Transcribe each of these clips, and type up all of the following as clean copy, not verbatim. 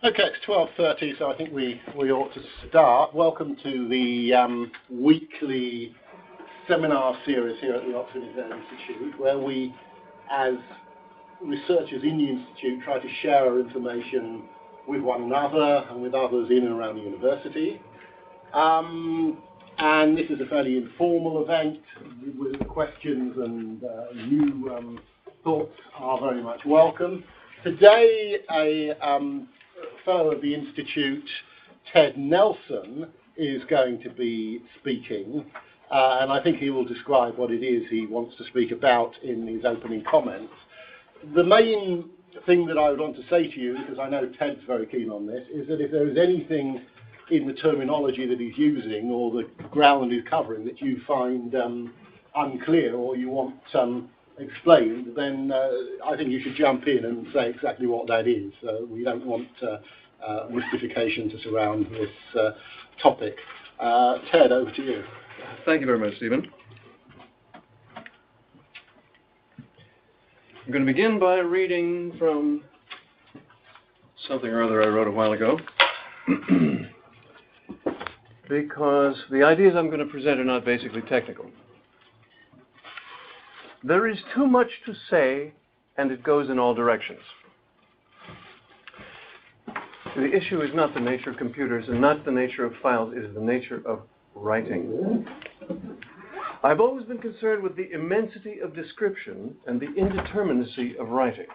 Okay, it's 12:30, so I think we ought to start. Welcome to the weekly seminar series here at the Oxford Institute, where we, as researchers in the Institute, try to share our information with one another and with others in and around the university. And this is a fairly informal event with questions and new thoughts are very much welcome. Today, a fellow of the Institute, Ted Nelson, is going to be speaking, and I think he will describe what it is he wants to speak about in his opening comments. The main thing that I would want to say to you, because I know Ted's very keen on this, is that if there is anything in the terminology that he's using or the ground he's covering that you find unclear or you want explained, then I think you should jump in and say exactly what that is. We don't want mystification to surround this topic. Ted, over to you. Thank you very much, Stephen. I'm going to begin by reading from something or other I wrote a while ago, because the ideas I'm going to present are not basically technical. There is too much to say, and it goes in all directions. The issue is not the nature of computers and not the nature of files, it is the nature of writing. I've always been concerned with the immensity of description and the indeterminacy of writing.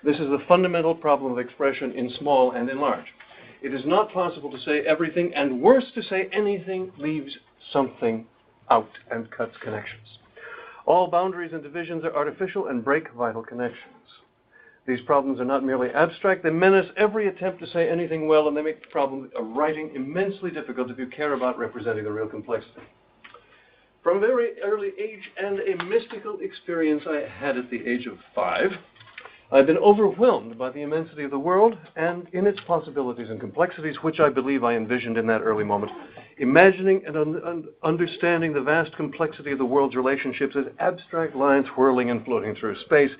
This is the fundamental problem of expression in small and in large. It is not possible to say everything, and worse, to say anything leaves something out and cuts connections. All boundaries and divisions are artificial and break vital connections. These problems are not merely abstract, they menace every attempt to say anything well, and they make the problem of writing immensely difficult if you care about representing the real complexity. From a very early age and a mystical experience I had at the age of 5, I've been overwhelmed by the immensity of the world and in its possibilities and complexities, which I believe I envisioned in that early moment, imagining and understanding the vast complexity of the world's relationships as abstract lines whirling and floating through space,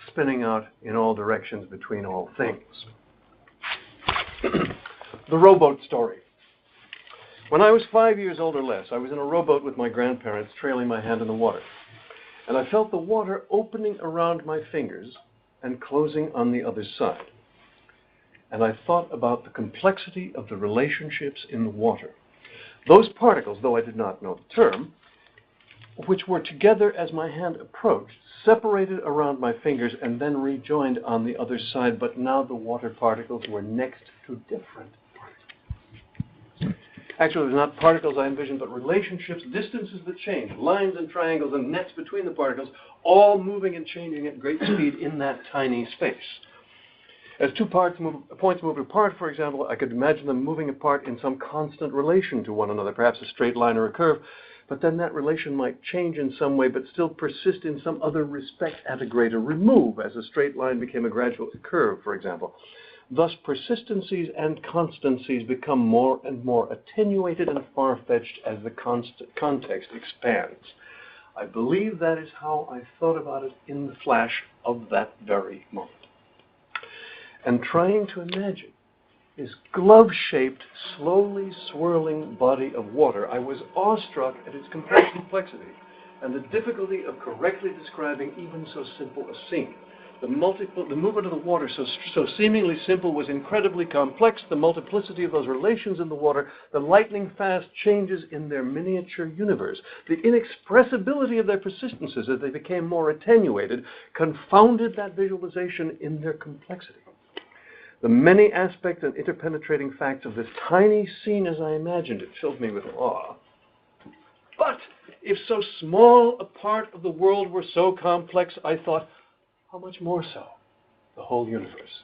spinning out in all directions between all things. The rowboat story. When I was 5 years old or less, I was in a rowboat with my grandparents, trailing my hand in the water, and I felt the water opening around my fingers and closing on the other side. And I thought about the complexity of the relationships in the water. Those particles, though I did not know the term, which were together as my hand approached, separated around my fingers and then rejoined on the other side, but now the water particles were next to different particles. Actually, it was not particles I envisioned, but relationships, distances that change, lines and triangles and nets between the particles, all moving and changing at great speed in that tiny space. As two points move apart, for example, I could imagine them moving apart in some constant relation to one another, perhaps a straight line or a curve, but then that relation might change in some way, but still persist in some other respect at a greater remove, as a straight line became a gradual curve, for example. Thus, persistencies and constancies become more and more attenuated and far-fetched as the context expands. I believe that is how I thought about it in the flash of that very moment. And trying to imagine this glove-shaped, slowly swirling body of water, I was awestruck at its complexity and the difficulty of correctly describing even so simple a scene. The movement of the water, so seemingly simple, was incredibly complex. The multiplicity of those relations in the water, the lightning-fast changes in their miniature universe, the inexpressibility of their persistences as they became more attenuated, confounded that visualization in their complexity. The many aspect and interpenetrating facts of this tiny scene as I imagined it filled me with awe. But if so small a part of the world were so complex, I thought, how much more so the whole universe?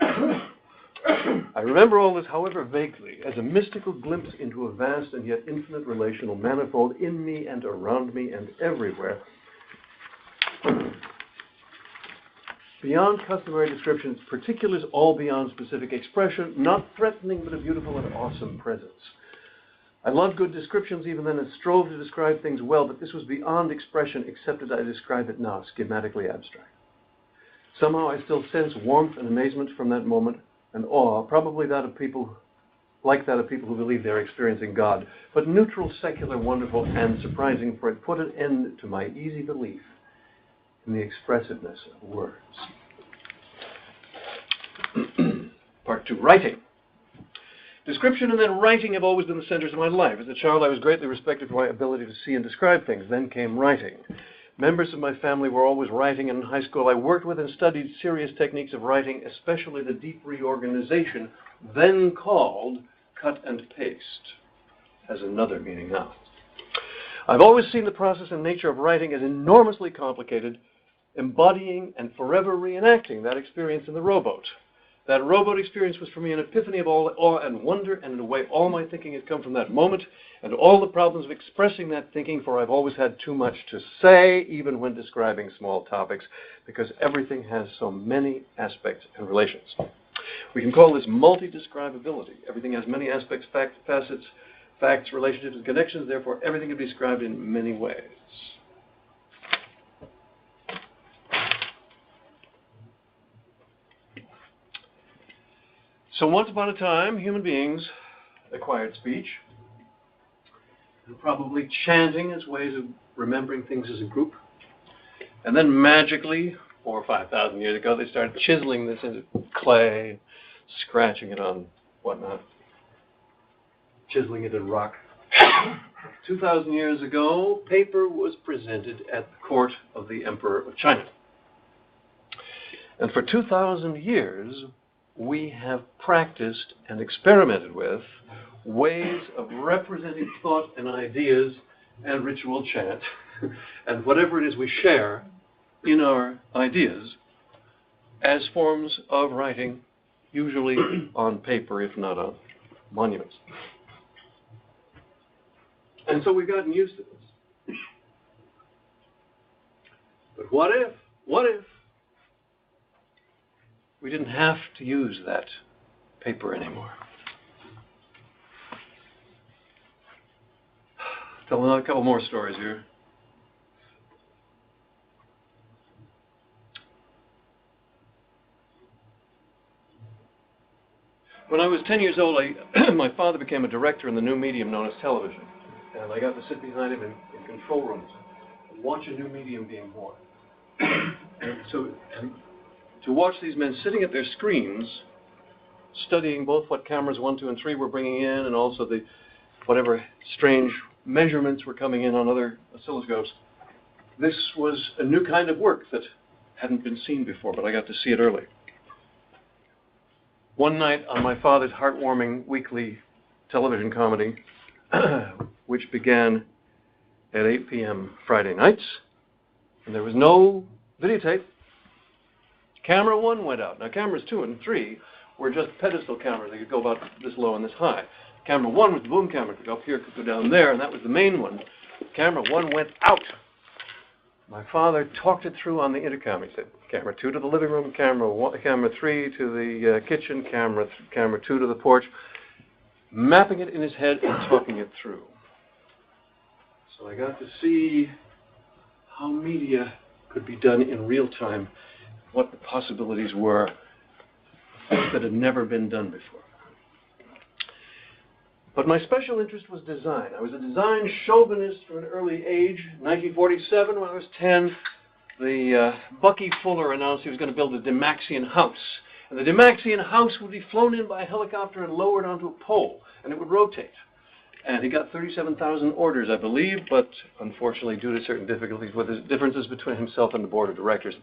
I remember all this, however vaguely, as a mystical glimpse into a vast and yet infinite relational manifold in me and around me and everywhere. Beyond customary descriptions, particulars all beyond specific expression, not threatening but a beautiful and awesome presence. I loved good descriptions even then and strove to describe things well, but this was beyond expression except as I describe it now, schematically abstract. Somehow I still sense warmth and amazement from that moment, and awe, probably that of people like that of people who believe they're experiencing God, but neutral, secular, wonderful, and surprising, for it put an end to my easy belief in the expressiveness of words. Part 2, writing. Description and then writing have always been the centers of my life. As a child, I was greatly respected for my ability to see and describe things. Then came writing. Members of my family were always writing, and in high school I worked with and studied serious techniques of writing, especially the deep reorganization, then called cut and paste, has another meaning now. I've always seen the process and nature of writing as enormously complicated, embodying and forever reenacting that experience in the rowboat. That rowboat experience was for me an epiphany of all awe and wonder, and in a way all my thinking has come from that moment, and all the problems of expressing that thinking, for I've always had too much to say, even when describing small topics, because everything has so many aspects and relations. We can call this multi-describability. Everything has many aspects, facets, facts, relationships, and connections, therefore everything can be described in many ways. So once upon a time, human beings acquired speech, and probably chanting as ways of remembering things as a group. And then magically, 4,000 or 5,000 years ago, they started chiseling this into clay, scratching it on whatnot, chiseling it in rock. 2,000 years ago, paper was presented at the court of the Emperor of China. And for 2,000 years, we have practiced and experimented with ways of representing thought and ideas and ritual chant and whatever it is we share in our ideas as forms of writing, usually on paper, if not on monuments. And so we've gotten used to this. But what if we didn't have to use that paper anymore? Tell another couple more stories here. When I was 10 years old, my father became a director in the new medium known as television. And I got to sit behind him in control rooms and watch a new medium being born. And to watch these men sitting at their screens, studying both what cameras 1, 2, and 3 were bringing in, and also whatever strange measurements were coming in on other oscilloscopes. This was a new kind of work that hadn't been seen before, but I got to see it early. One night on my father's heartwarming weekly television comedy, which began at 8 p.m. Friday nights, and there was no videotape, camera 1 went out. Now cameras 2 and 3 were just pedestal cameras. They could go about this low and this high. Camera 1 was the boom camera. It could go up here, could go down there, and that was the main one. Camera 1 went out. My father talked it through on the intercom. He said, camera 2 to the living room, camera 3 to the kitchen, camera 2 to the porch, mapping it in his head and talking it through. So I got to see how media could be done in real time, what the possibilities were that had never been done before. But my special interest was design. I was a design chauvinist from an early age. In 1947, when I was 10, Bucky Fuller announced he was going to build a Dymaxion house. And the Dymaxion house would be flown in by a helicopter and lowered onto a pole, and it would rotate. And he got 37,000 orders, I believe, but unfortunately, due to certain difficulties with the differences between himself and the board of directors,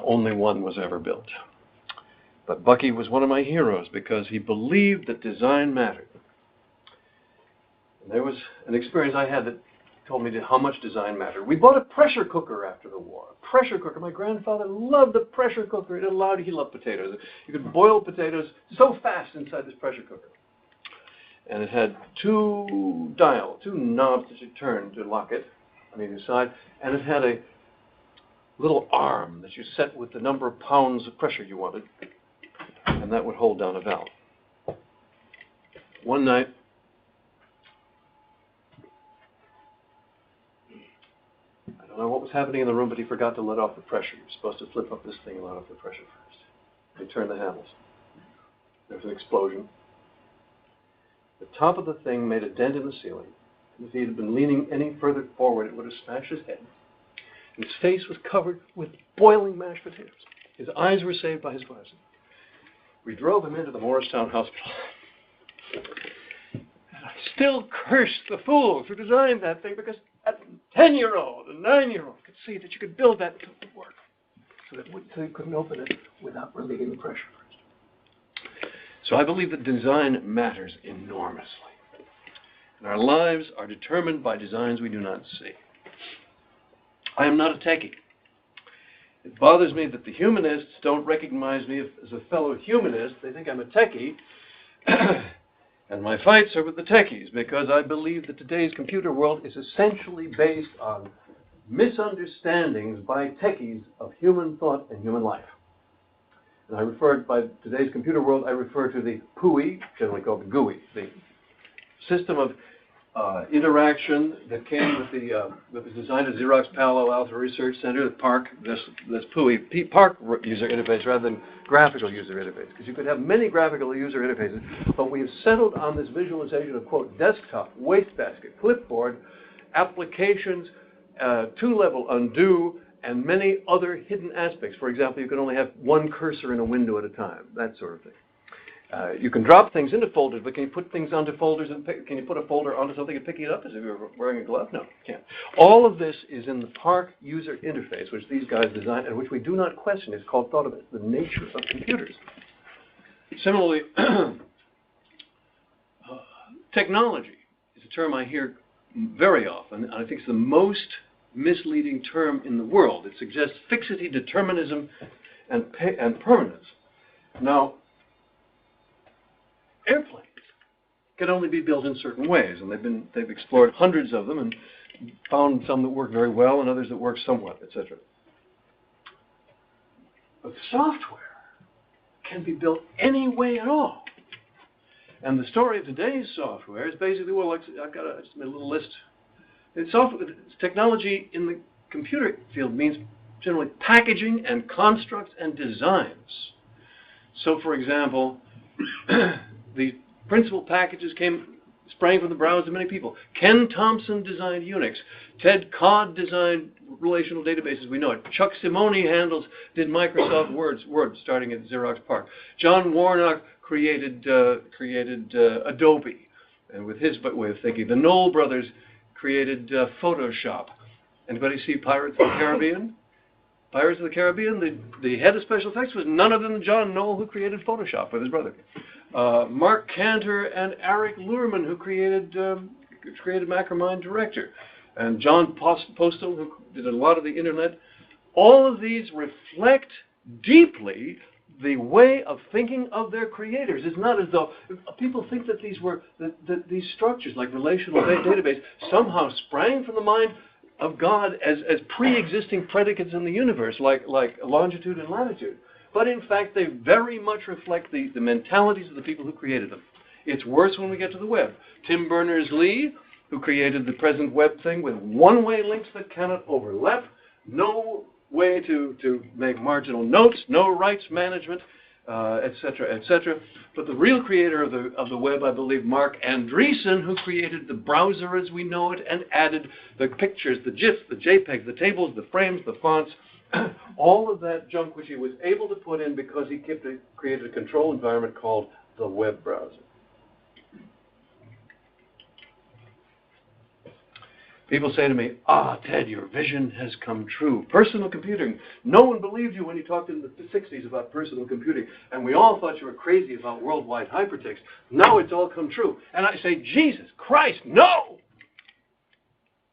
only one was ever built. But Bucky was one of my heroes because he believed that design mattered. And there was an experience I had that told me how much design mattered. We bought a pressure cooker after the war. A pressure cooker. My grandfather loved the pressure cooker. He loved potatoes. You could boil potatoes so fast inside this pressure cooker. And it had two knobs that you turned to lock it on either side. And it had a little arm that you set with the number of pounds of pressure you wanted. And that would hold down a valve. One night, I don't know what was happening in the room, but he forgot to let off the pressure. You're supposed to flip up this thing and let off the pressure first. He turned the handles. There was an explosion. The top of the thing made a dent in the ceiling. If he had been leaning any further forward, it would have smashed his head. His face was covered with boiling mashed potatoes. His eyes were saved by his glasses. We drove him into the Morristown Hospital. And I still curse the fools who designed that thing, because a 10-year-old, a 9-year-old could see that you could build that to work so you couldn't open it without relieving the pressure first. So I believe that design matters enormously. And our lives are determined by designs we do not see. I am not a techie. It bothers me that the humanists don't recognize me as a fellow humanist. They think I'm a techie. And my fights are with the techies, because I believe that today's computer world is essentially based on misunderstandings by techies of human thought and human life. And I refer, by today's computer world, I refer to the PUI, generally called the GUI, the system of interaction that came that was designed at Xerox Palo Alto Research Center, the PARC, this PUI, PARC user interface rather than graphical user interface, because you could have many graphical user interfaces, but we have settled on this visualization of, quote, desktop, wastebasket, clipboard, applications, two-level undo, and many other hidden aspects. For example, you can only have one cursor in a window at a time, that sort of thing. You can drop things into folders, but can you put things onto folders and can you put a folder onto something and pick it up as if you were wearing a glove? No, you can't. All of this is in the PARC user interface, which these guys designed and which we do not question. It's called thought of it, the nature of computers. Similarly, technology is a term I hear very often, and I think it's the most misleading term in the world. It suggests fixity, determinism, and permanence. Now, airplanes can only be built in certain ways, and they've explored hundreds of them and found some that work very well and others that work somewhat, etc. But software can be built any way at all. And the story of today's software is basically, well, I've got just a little list. Technology in the computer field means generally packaging and constructs and designs. So, for example, the principal packages sprang from the brows of many people. Ken Thompson designed Unix. Ted Codd designed relational databases. We know it. Chuck Simone did Microsoft Word starting at Xerox PARC. John Warnock created Adobe, and with his way of thinking. The Knoll brothers created Photoshop. Anybody see Pirates of the Caribbean? Pirates of the Caribbean, the head of special effects was none other than John Knoll, who created Photoshop with his brother. Mark Cantor and Eric Luhrmann, who created Macromind Director. And John Postel, who did a lot of the internet. All of these reflect deeply the way of thinking of their creators. It's not as though people think that these structures, like relational database, somehow sprang from the mind of God as pre-existing predicates in the universe, like longitude and latitude. But in fact, they very much reflect the mentalities of the people who created them. It's worse when we get to the web. Tim Berners-Lee, who created the present web thing with one-way links that cannot overlap, no way to make marginal notes, no rights management, etc., etc. But the real creator of the web, I believe, Mark Andreessen, who created the browser as we know it and added the pictures, the GIFs, the JPEGs, the tables, the frames, the fonts, all of that junk which he was able to put in because he created a control environment called the web browser. People say to me, Ted, your vision has come true. Personal computing. No one believed you when you talked in the 60s about personal computing. And we all thought you were crazy about worldwide hypertext. Now it's all come true. And I say, Jesus Christ, no!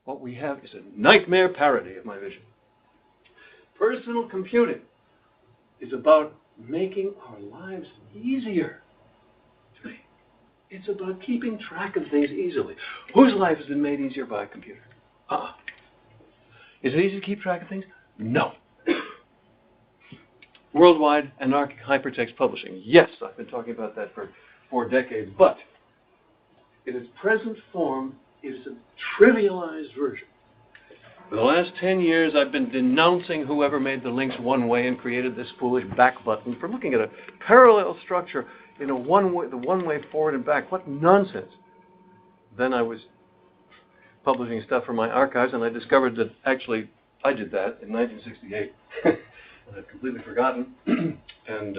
What we have is a nightmare parody of my vision. Personal computing is about making our lives easier. It's about keeping track of things easily. Whose life has been made easier by a computer? Is it easy to keep track of things? No. Worldwide anarchic hypertext publishing. Yes, I've been talking about that for 4 decades, but in its present form, it is a trivialized version For the last 10 years, I've been denouncing whoever made the links one way and created this foolish back button for looking at a parallel structure in a one-way forward and back. What nonsense. Then I was publishing stuff from my archives, and I discovered that actually I did that in 1968. And I've completely forgotten. And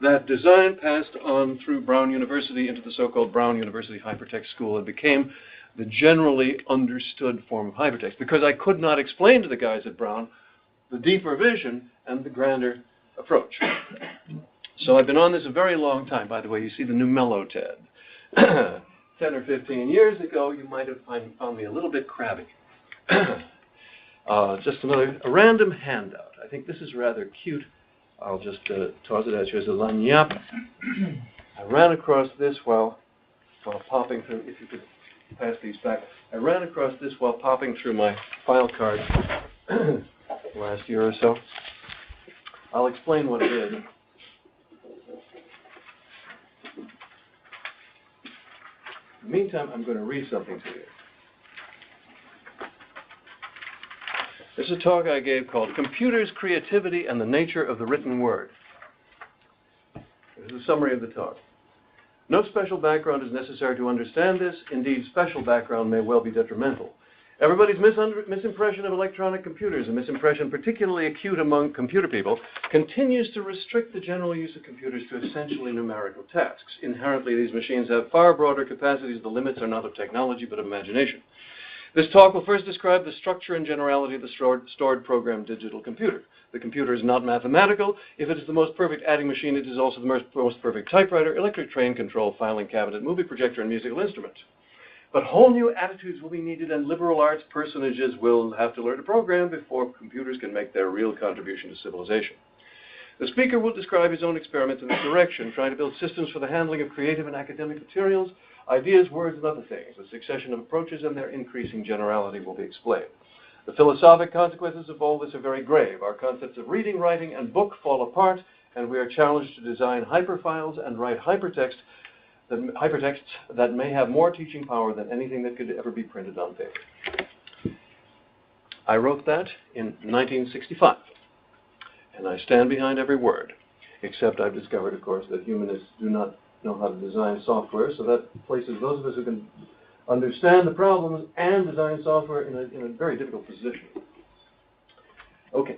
that design passed on through Brown University into the so-called Brown University Hypertext School and became the generally understood form of hypertext, because I could not explain to the guys at Brown the deeper vision and the grander approach. So I've been on this a very long time. By the way, you see the new mellow Ted. 10 or 15 years ago, you might have found me a little bit crabby. Just a random handout. I think this is rather cute. I'll just toss it at you as a lagniappe. I ran across this while popping through, if you could pass these back. I ran across this while popping through my file card last year or so. I'll explain what it is. In the meantime, I'm going to read something to you. This is a talk I gave called Computers, Creativity, and the Nature of the Written Word. This is a summary of the talk. No special background is necessary to understand this. Indeed, special background may well be detrimental. Everybody's misimpression of electronic computers, a misimpression particularly acute among computer people, continues to restrict the general use of computers to essentially numerical tasks. Inherently, these machines have far broader capacities. The limits are not of technology, but of imagination. This talk will first describe the structure and generality of the stored program digital computer. The computer is not mathematical. If it is the most perfect adding machine, it is also the most perfect typewriter, electric train control, filing cabinet, movie projector, and musical instrument. But whole new attitudes will be needed, and liberal arts personages will have to learn to program before computers can make their real contribution to civilization. The speaker will describe his own experiments in this direction, trying to build systems for the handling of creative and academic materials, ideas, words, and other things. A succession of approaches and their increasing generality will be explained. The philosophic consequences of all this are very grave. Our concepts of reading, writing, and book fall apart, and we are challenged to design hyperfiles and write hypertexts that may have more teaching power than anything that could ever be printed on paper. I wrote that in 1965, and I stand behind every word, except I've discovered, of course, that humanists do not know how to design software, so that places those of us who can understand the problems and design software in a very difficult position. Okay.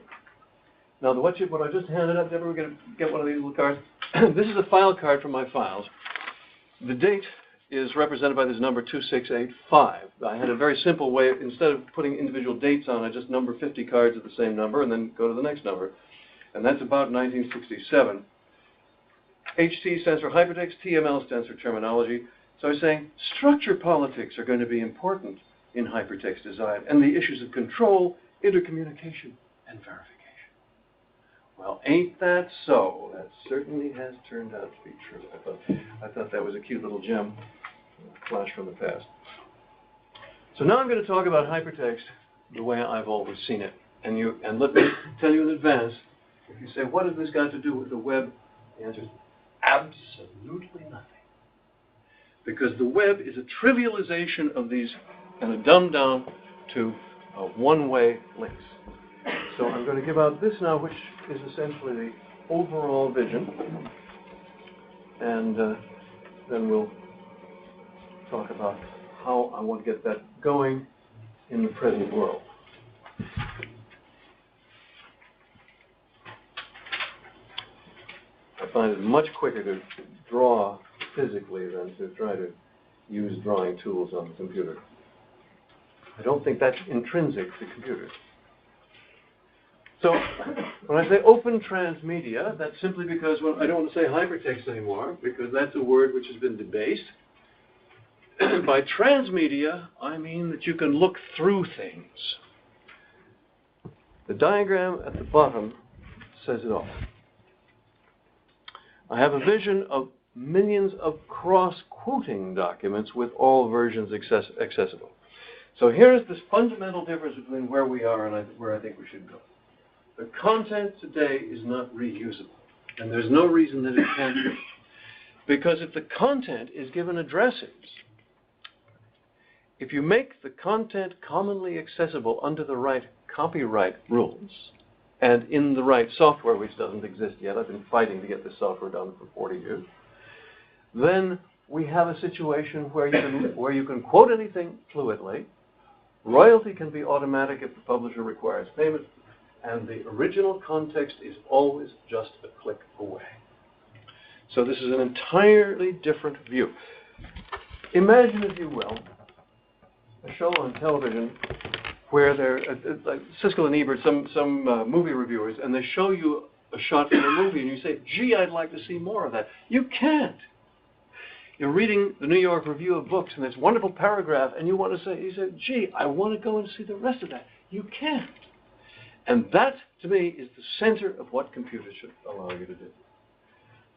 Now, what I just handed out, Deborah, we're going to get one of these little cards. This is a file card from my files. The date is represented by this number 2685. I had a very simple way. Instead of putting individual dates on, I just number 50 cards of the same number and then go to the next number. And that's about 1967. HT stands for hypertext, TML stands for terminology. So I was saying structure politics are going to be important in hypertext design, and the issues of control, intercommunication, and verification. Well, ain't that so? That certainly has turned out to be true. I thought that was a cute little gem, a flash from the past. So now I'm going to talk about hypertext the way I've always seen it. And let me tell you in advance, if you say, what has this got to do with the web? The answer is absolutely nothing. Because the web is a trivialization of these and a dumbed down to one-way links. So I'm going to give out this now, which is essentially the overall vision. And then we'll talk about how I want to get that going in the present world. I find it much quicker to draw physically than to try to use drawing tools on the computer. I don't think that's intrinsic to computers. So when I say open transmedia, that's simply because I don't want to say hypertext anymore, because that's a word which has been debased. By transmedia, I mean that you can look through things. The diagram at the bottom says it all. I have a vision of millions of cross-quoting documents with all versions accessible. So here's this fundamental difference between where we are and where I think we should go. The content today is not reusable, and there's no reason that it can't be. Because if the content is given addresses, if you make the content commonly accessible under the right copyright rules and in the right software, which doesn't exist yet, I've been fighting to get this software done for 40 years, then we have a situation where you can quote anything fluidly, royalty can be automatic if the publisher requires payment, and the original context is always just a click away. So this is an entirely different view. Imagine, if you will, a show on television where they're, like Siskel and Ebert, some movie reviewers, and they show you a shot from a movie, and you say, gee, I'd like to see more of that. You can't. You're reading the New York Review of Books, and this wonderful paragraph, and you say, gee, I want to go and see the rest of that. You can't. And that, to me, is the center of what computers should allow you to do.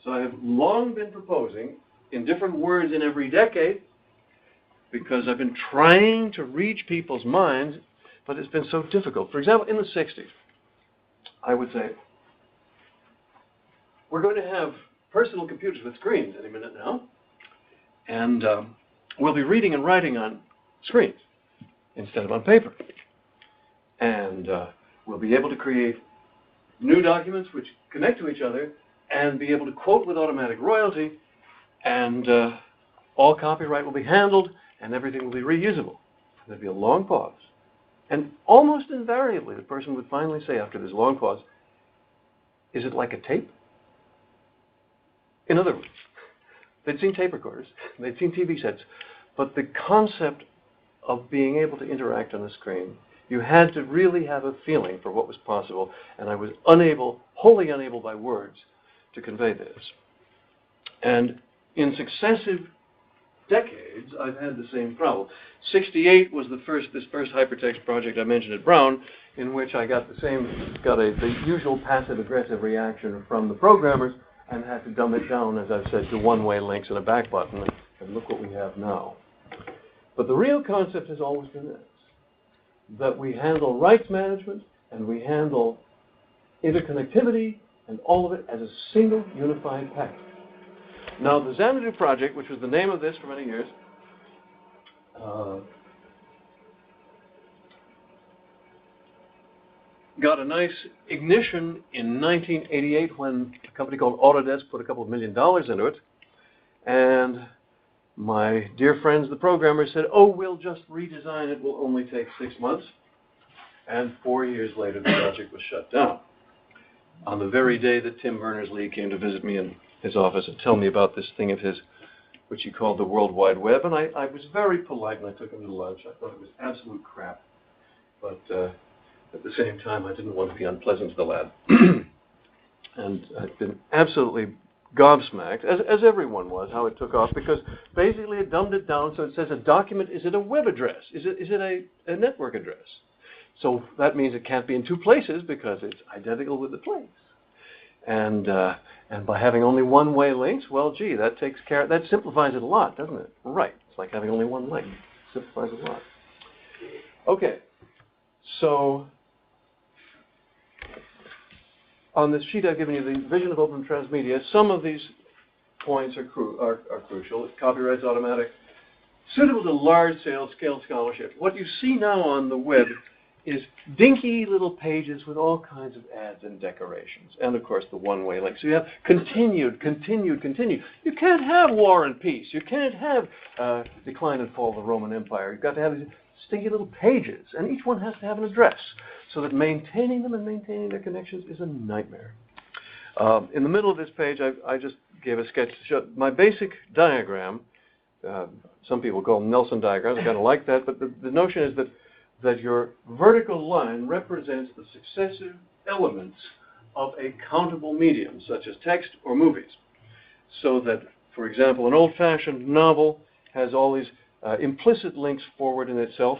So I have long been proposing, in different words in every decade, because I've been trying to reach people's minds, but it's been so difficult. For example, in the 60s, I would say, we're going to have personal computers with screens any minute now, and we'll be reading and writing on screens instead of on paper. And we'll be able to create new documents which connect to each other and be able to quote with automatic royalty, and all copyright will be handled and everything will be reusable. There'd be a long pause. And almost invariably, the person would finally say after this long pause, is it like a tape? In other words, they'd seen tape recorders, they'd seen TV sets, but the concept of being able to interact on a screen, you had to really have a feeling for what was possible, and I was wholly unable by words to convey this. And in successive decades, I've had the same problem. 68 was this first hypertext project I mentioned at Brown, in which I got the usual passive-aggressive reaction from the programmers, and had to dumb it down, as I've said, to one-way links and a back button, and look what we have now. But the real concept has always been this, that we handle rights management, and we handle interconnectivity, and all of it as a single unified package. Now, the Xanadu Project, which was the name of this for many years, got a nice ignition in 1988 when a company called Autodesk put a couple of $1 million into it. And my dear friends, the programmers, said, oh, we'll just redesign it. We'll only take 6 months. And 4 years later, the project was shut down. On the very day that Tim Berners-Lee came to visit me in his office and tell me about this thing of his, which he called the World Wide Web. And I was very polite, and I took him to lunch. I thought it was absolute crap. But at the same time, I didn't want to be unpleasant to the lad. And I've been absolutely gobsmacked, as everyone was, how it took off, because basically it dumbed it down so it says a document, is it a web address? Is it a network address? So that means it can't be in two places because it's identical with the place. And by having only one-way links, well, gee, that simplifies it a lot, doesn't it? Right. It's like having only one link. Simplifies it a lot. Okay. So on this sheet I've given you the vision of open transmedia. Some of these points are crucial. Copyright's automatic. Suitable to large-scale scholarship. What you see now on the web is dinky little pages with all kinds of ads and decorations. And, of course, the one-way link. So you have continued. You can't have War and Peace. You can't have Decline and Fall of the Roman Empire. You've got to have these stinky little pages. And each one has to have an address, so that maintaining them and maintaining their connections is a nightmare. In the middle of this page, I just gave a sketch to show my basic diagram. Some people call them Nelson diagrams. I kind of like that. But the notion is that your vertical line represents the successive elements of a countable medium, such as text or movies. So that, for example, an old-fashioned novel has all these implicit links forward in itself.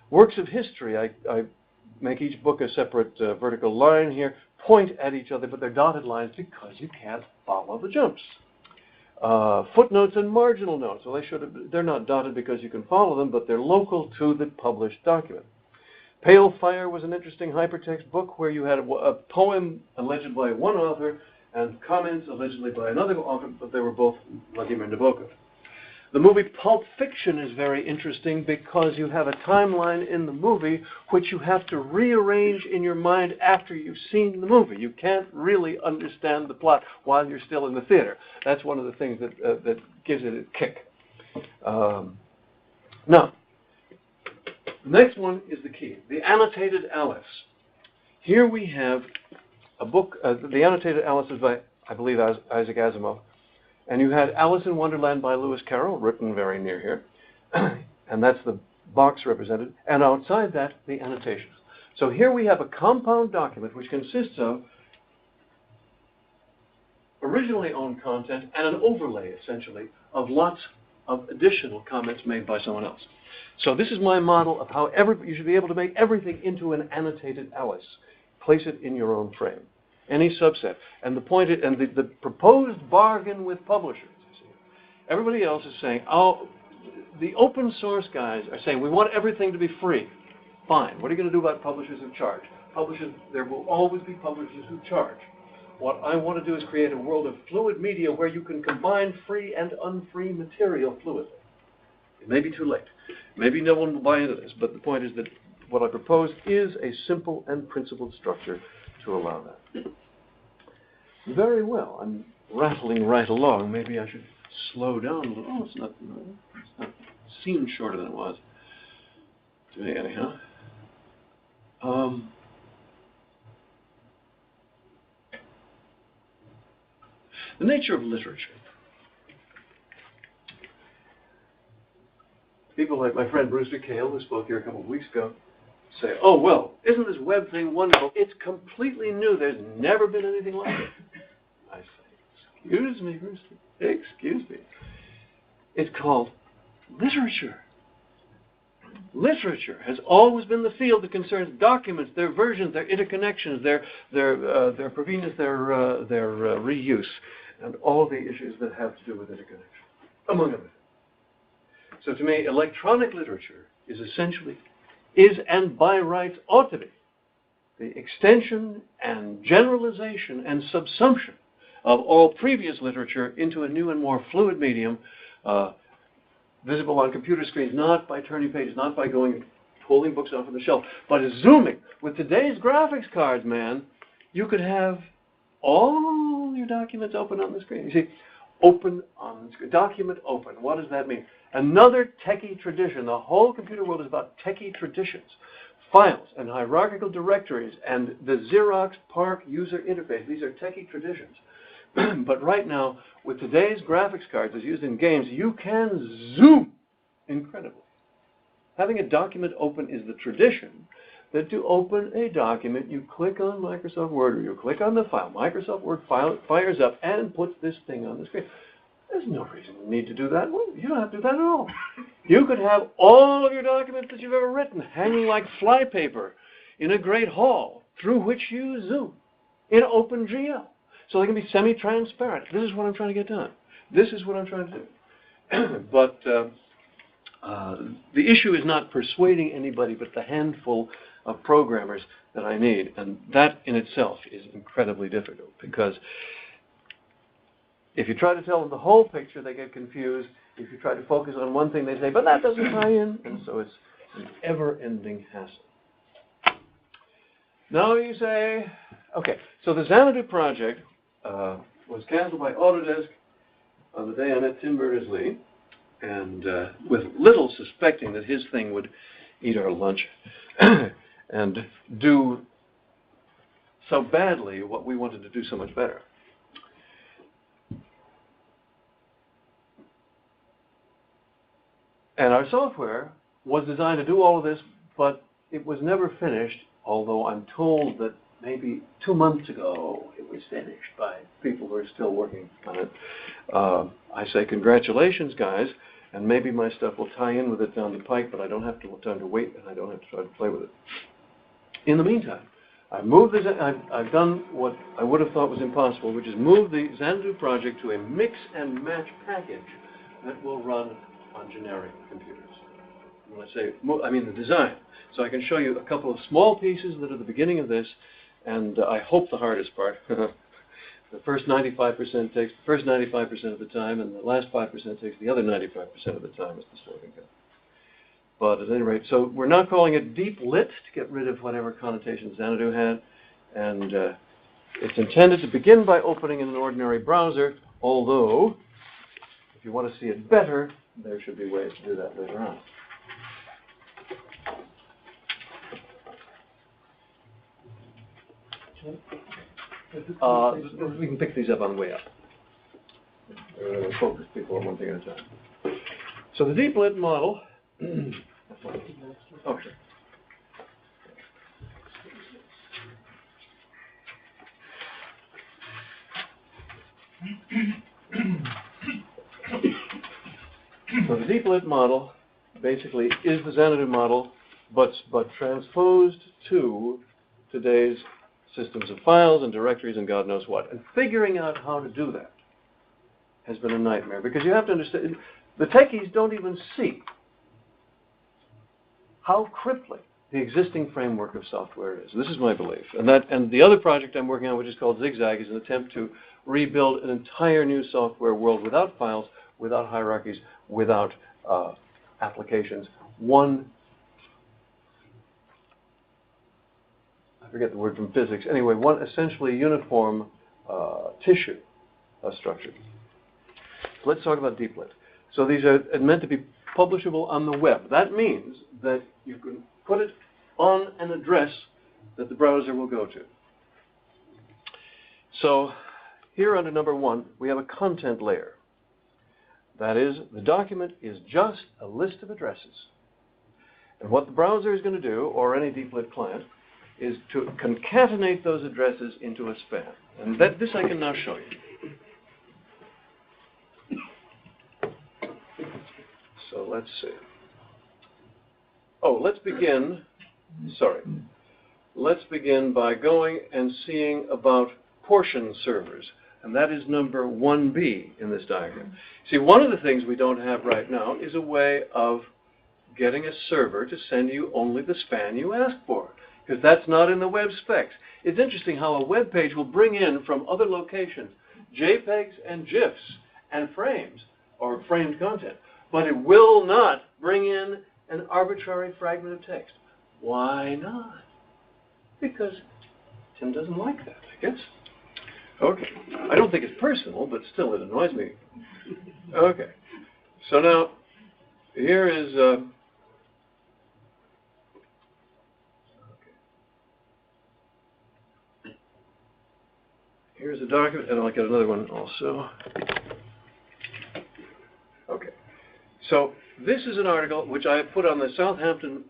Works of history, I make each book a separate vertical line here, point at each other, but they're dotted lines because you can't follow the jumps. Footnotes and marginal notes. Well, they're not dotted because you can follow them, but they're local to the published document. Pale Fire was an interesting hypertext book where you had a poem alleged by one author and comments allegedly by another author, but they were both Vladimir Nabokov. The movie Pulp Fiction is very interesting because you have a timeline in the movie which you have to rearrange in your mind after you've seen the movie. You can't really understand the plot while you're still in the theater. That's one of the things that gives it a kick. Now, the next one is the key, the Annotated Alice. Here we have a book, the Annotated Alice is by, I believe, Isaac Asimov. And you had Alice in Wonderland by Lewis Carroll, written very near here. And that's the box represented. And outside that, the annotations. So here we have a compound document which consists of originally owned content and an overlay, essentially, of lots of additional comments made by someone else. So this is my model of how you should be able to make everything into an Annotated Alice. Place it in your own frame. Any subset. And the point is, and the proposed bargain with publishers, you see, everybody else is saying, oh, the open source guys are saying, we want everything to be free. Fine. What are you going to do about publishers who charge? Publishers, there will always be publishers who charge. What I want to do is create a world of fluid media where you can combine free and unfree material fluidly. It may be too late. Maybe no one will buy into this, but the point is that what I propose is a simple and principled structure to allow that. Very well. I'm rattling right along. Maybe I should slow down a little. Oh, it's not it seemed shorter than it was. To me, anyhow. The nature of literature. People like my friend Brewster Kahle, who spoke here a couple of weeks ago, say, oh, well, isn't this web thing wonderful? It's completely new. There's never been anything like it. I say, excuse me, Brewster. Excuse me. It's called literature. Literature has always been the field that concerns documents, their versions, their interconnections, their provenience, their reuse, and all the issues that have to do with interconnection, among other things. So to me, electronic literature is essentially, and by rights ought to be, the extension and generalization and subsumption of all previous literature into a new and more fluid medium, visible on computer screens, not by turning pages, not by going and pulling books off of the shelf, but zooming. With today's graphics cards, man, you could have all your documents open on the screen. You see, open on the screen. Document open. What does that mean? Another techie tradition. The whole computer world is about techie traditions. Files and hierarchical directories and the Xerox PARC user interface. These are techie traditions. But right now, with today's graphics cards as used in games, you can zoom incredibly. Having a document open is the tradition that to open a document, you click on Microsoft Word or you click on the file. Microsoft Word fires up and puts this thing on the screen. There's no reason you need to do that. Well, you don't have to do that at all. You could have all of your documents that you've ever written hanging like flypaper in a great hall through which you zoom in OpenGL. So they can be semi-transparent. This is what I'm trying to get done. This is what I'm trying to do. But the issue is not persuading anybody but the handful of programmers that I need. And that in itself is incredibly difficult because if you try to tell them the whole picture, they get confused. If you try to focus on one thing, they say, but that doesn't tie in. And so it's an ever-ending hassle. Now you say, okay, so the Xanadu Project was canceled by Autodesk on the day I met Tim Berners-Lee, and with little suspecting that his thing would eat our lunch and do so badly what we wanted to do so much better. And our software was designed to do all of this, but it was never finished, although I'm told that maybe 2 months ago it was finished by people who are still working on it. I say congratulations, guys, and maybe my stuff will tie in with it down the pike, but I don't have time to wait, and I don't have to try to play with it. In the meantime, I've done what I would have thought was impossible, which is move the Xanadu project to a mix and match package that will run on generic computers. When I say, I mean the design. So I can show you a couple of small pieces that are the beginning of this, and I hope the hardest part, The first 95% takes the first 95% of the time, and the last 5% takes the other 95% of the time as the slogan goes. But at any rate, so we're now calling it deep lit to get rid of whatever connotation Xanadu had, and it's intended to begin by opening in an ordinary browser, although if you want to see it better, there should be ways to do that later on. We can pick these up on the way up. Focus people on one thing at a time. So the deep lit model. Oh, sure. So the deep lit model basically is the Xanadu model, but transposed to today's systems of files and directories and God knows what. And figuring out how to do that has been a nightmare, because you have to understand, the techies don't even see how crippling the existing framework of software is. This is my belief. And the other project I'm working on, which is called Zigzag, is an attempt to rebuild an entire new software world without files, without hierarchies, without applications. I forget the word from physics. Anyway, one essentially uniform tissue structure. So let's talk about deep lit. So these are meant to be publishable on the web. That means that you can put it on an address that the browser will go to. So here under number 1, we have a content layer. That is, the document is just a list of addresses. And what the browser is going to do, or any deep lit client, is to concatenate those addresses into a span. And this I can now show you. So let's see. Oh, let's begin by going and seeing about portion servers. And that is number 1B in this diagram. See, one of the things we don't have right now is a way of getting a server to send you only the span you ask for, because that's not in the web specs. It's interesting how a web page will bring in from other locations JPEGs and GIFs and frames, or framed content, but it will not bring in an arbitrary fragment of text. Why not? Because Tim doesn't like that, I guess. Okay. I don't think it's personal, but still it annoys me. Okay. So now, here is... Here's a document, and I'll get another one also. Okay. So this is an article which I have put on the Southampton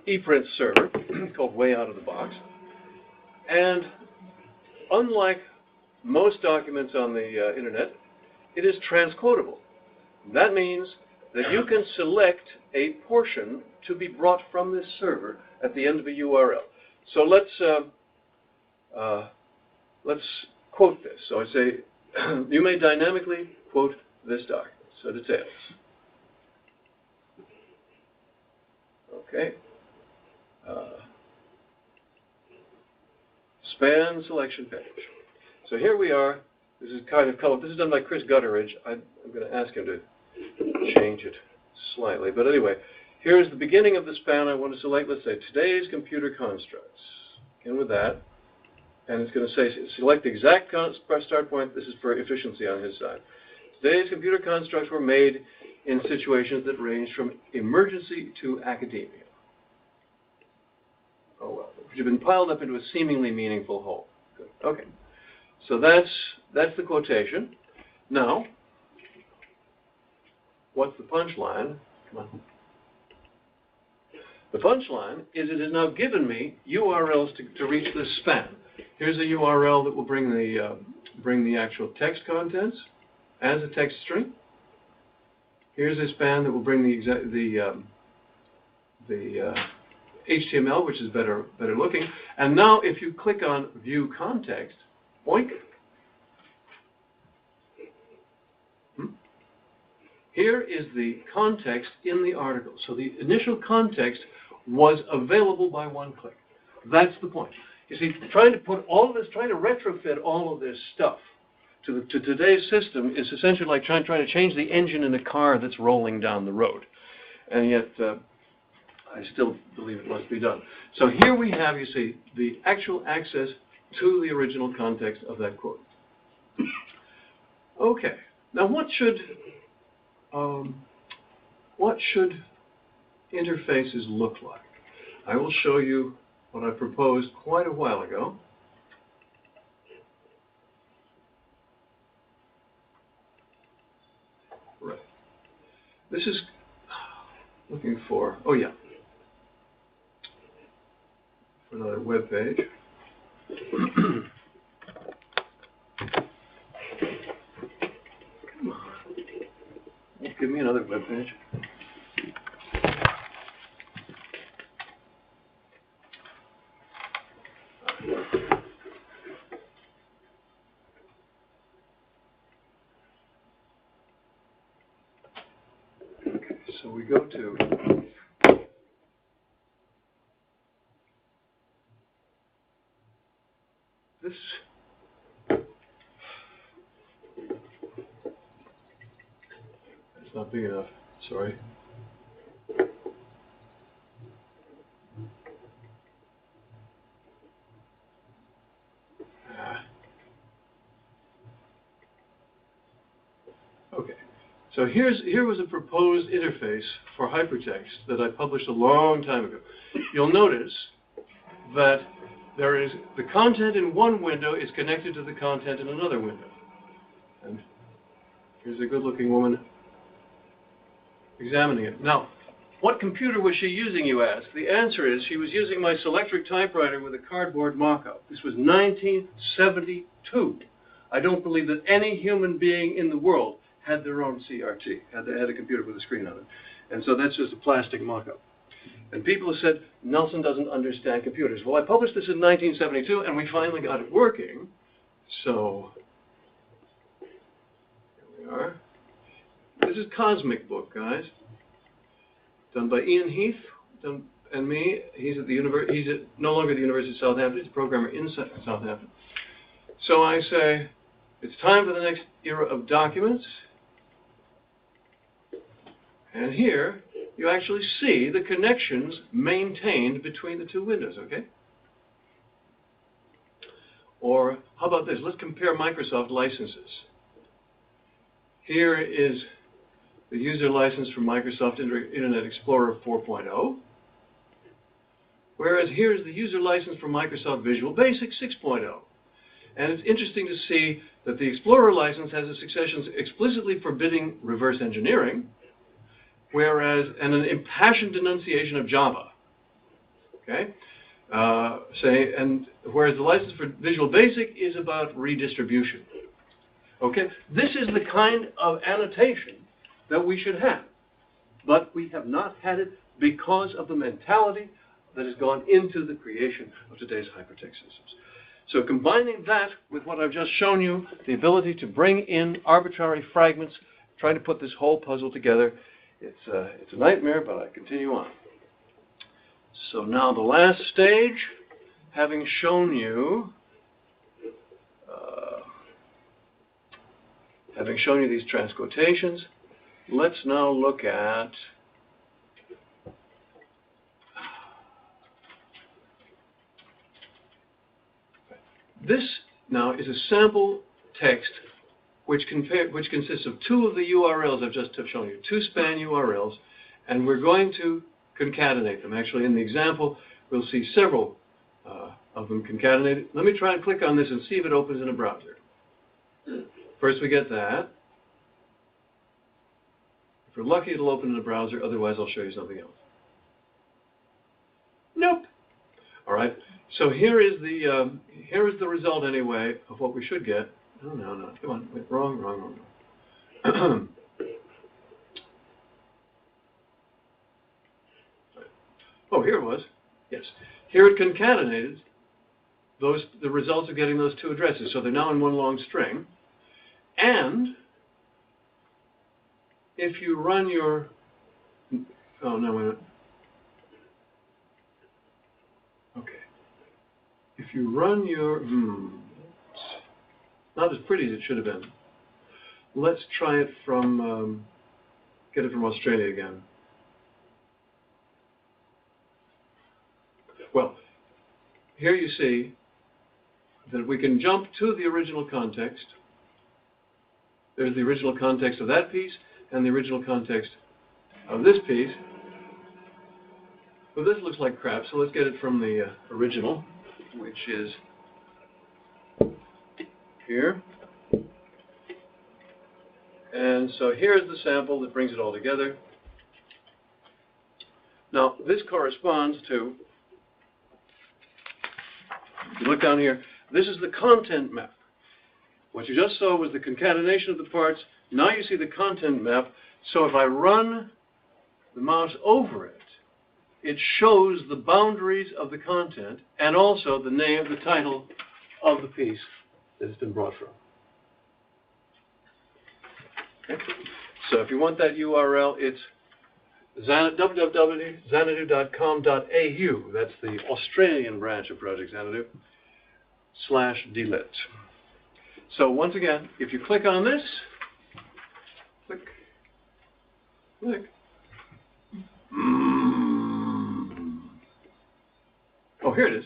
ePrint server called Way Out of the Box. And unlike most documents on the internet, it is transquotable. That means that you can select a portion to be brought from this server at the end of a URL. So let's quote this. So I say, you may dynamically quote this document. So details. Okay. Span selection page. So here we are. This is kind of color. This is done by Chris Gutteridge. I'm going to ask him to change it slightly. But anyway, here's the beginning of the span. I want to select, let's say, today's computer constructs. Begin with that. And it's going to say, select the exact start point. This is for efficiency on his side. Today's computer constructs were made in situations that range from emergency to academia. Oh well, which have been piled up into a seemingly meaningful whole. Good. Okay. So that's the quotation. Now, what's the punchline? Come on. The punchline is it has now given me URLs to reach this span. Here's a URL that will bring the actual text contents as a text string. Here's a span that will bring the HTML, which is better looking. And now, if you click on View Context, boink. Here is the context in the article. So the initial context was available by one click. That's the point. You see, trying to put all of this, trying to retrofit all of this stuff to today's system is essentially like trying to change the engine in a car that's rolling down the road. And yet, I still believe it must be done. So here we have, you see, the actual access to the original context of that quote. Okay, now what should interfaces look like? I will show you what I proposed quite a while ago. Right. This is looking for, oh yeah, for another web page. Come on. Give me another web page. Okay, so we go to this. It's not big enough, sorry. Okay, so here was a proposed interface for hypertext that I published a long time ago. You'll notice that there is the content in one window is connected to the content in another window. And here's a good-looking woman examining it. Now, what computer was she using, you ask? The answer is she was using my Selectric typewriter with a cardboard mock-up. This was 1972. I don't believe that any human being in the world had their own CRT, had a computer with a screen on it. And so that's just a plastic mock-up. And people have said, Nelson doesn't understand computers. Well, I published this in 1972, and we finally got it working. So, here we are. This is Cosmic Book, guys. Done by Ian Heath and me. He's at no longer at the University of Southampton. He's a programmer in Southampton. So I say, it's time for the next era of documents. And here, you actually see the connections maintained between the two windows, okay? Or how about this? Let's compare Microsoft licenses. Here is the user license for Microsoft Internet Explorer 4.0, whereas here's the user license for Microsoft Visual Basic 6.0. And it's interesting to see that the Explorer license has a succession explicitly forbidding reverse engineering, whereas, and an impassioned denunciation of Java, okay? And whereas the license for Visual Basic is about redistribution, okay? This is the kind of annotation that we should have, but we have not had it because of the mentality that has gone into the creation of today's hypertext systems. So combining that with what I've just shown you, the ability to bring in arbitrary fragments, trying to put this whole puzzle together, it's a nightmare, but I continue on. So now the last stage, having shown you these transquotations, let's now look at this. Now is a sample text which consists of two of the URLs I've just shown you, two span URLs, and we're going to concatenate them. Actually, in the example, we'll see several of them concatenated. Let me try and click on this and see if it opens in a browser. First, we get that. If we're lucky, it'll open in a browser. Otherwise, I'll show you something else. Nope. All right. So here is the result anyway of what we should get. No. Come on. Wait, wrong. Oh, here it was. Yes. Here it concatenated the results of getting those two addresses. So they're now in one long string. And if you run your... Oh, no, wait a minute. Okay. If you run your, not as pretty as it should have been. Let's try it from, get it from Australia again. Well, here you see that we can jump to the original context. There's the original context of that piece and the original context of this piece. Well, this looks like crap, so let's get it from the original, which is here. And so here's the sample that brings it all together. Now, this corresponds to, if you look down here, this is the content map. What you just saw was the concatenation of the parts. Now you see the content map. So if I run the mouse over it, it shows the boundaries of the content and also the name, the title of the piece that it's been brought from. Okay. So if you want that URL, it's www.xanadu.com.au. That's the Australian branch of Project Xanadu /dlit. So once again, if you click on this, click. Oh, here it is.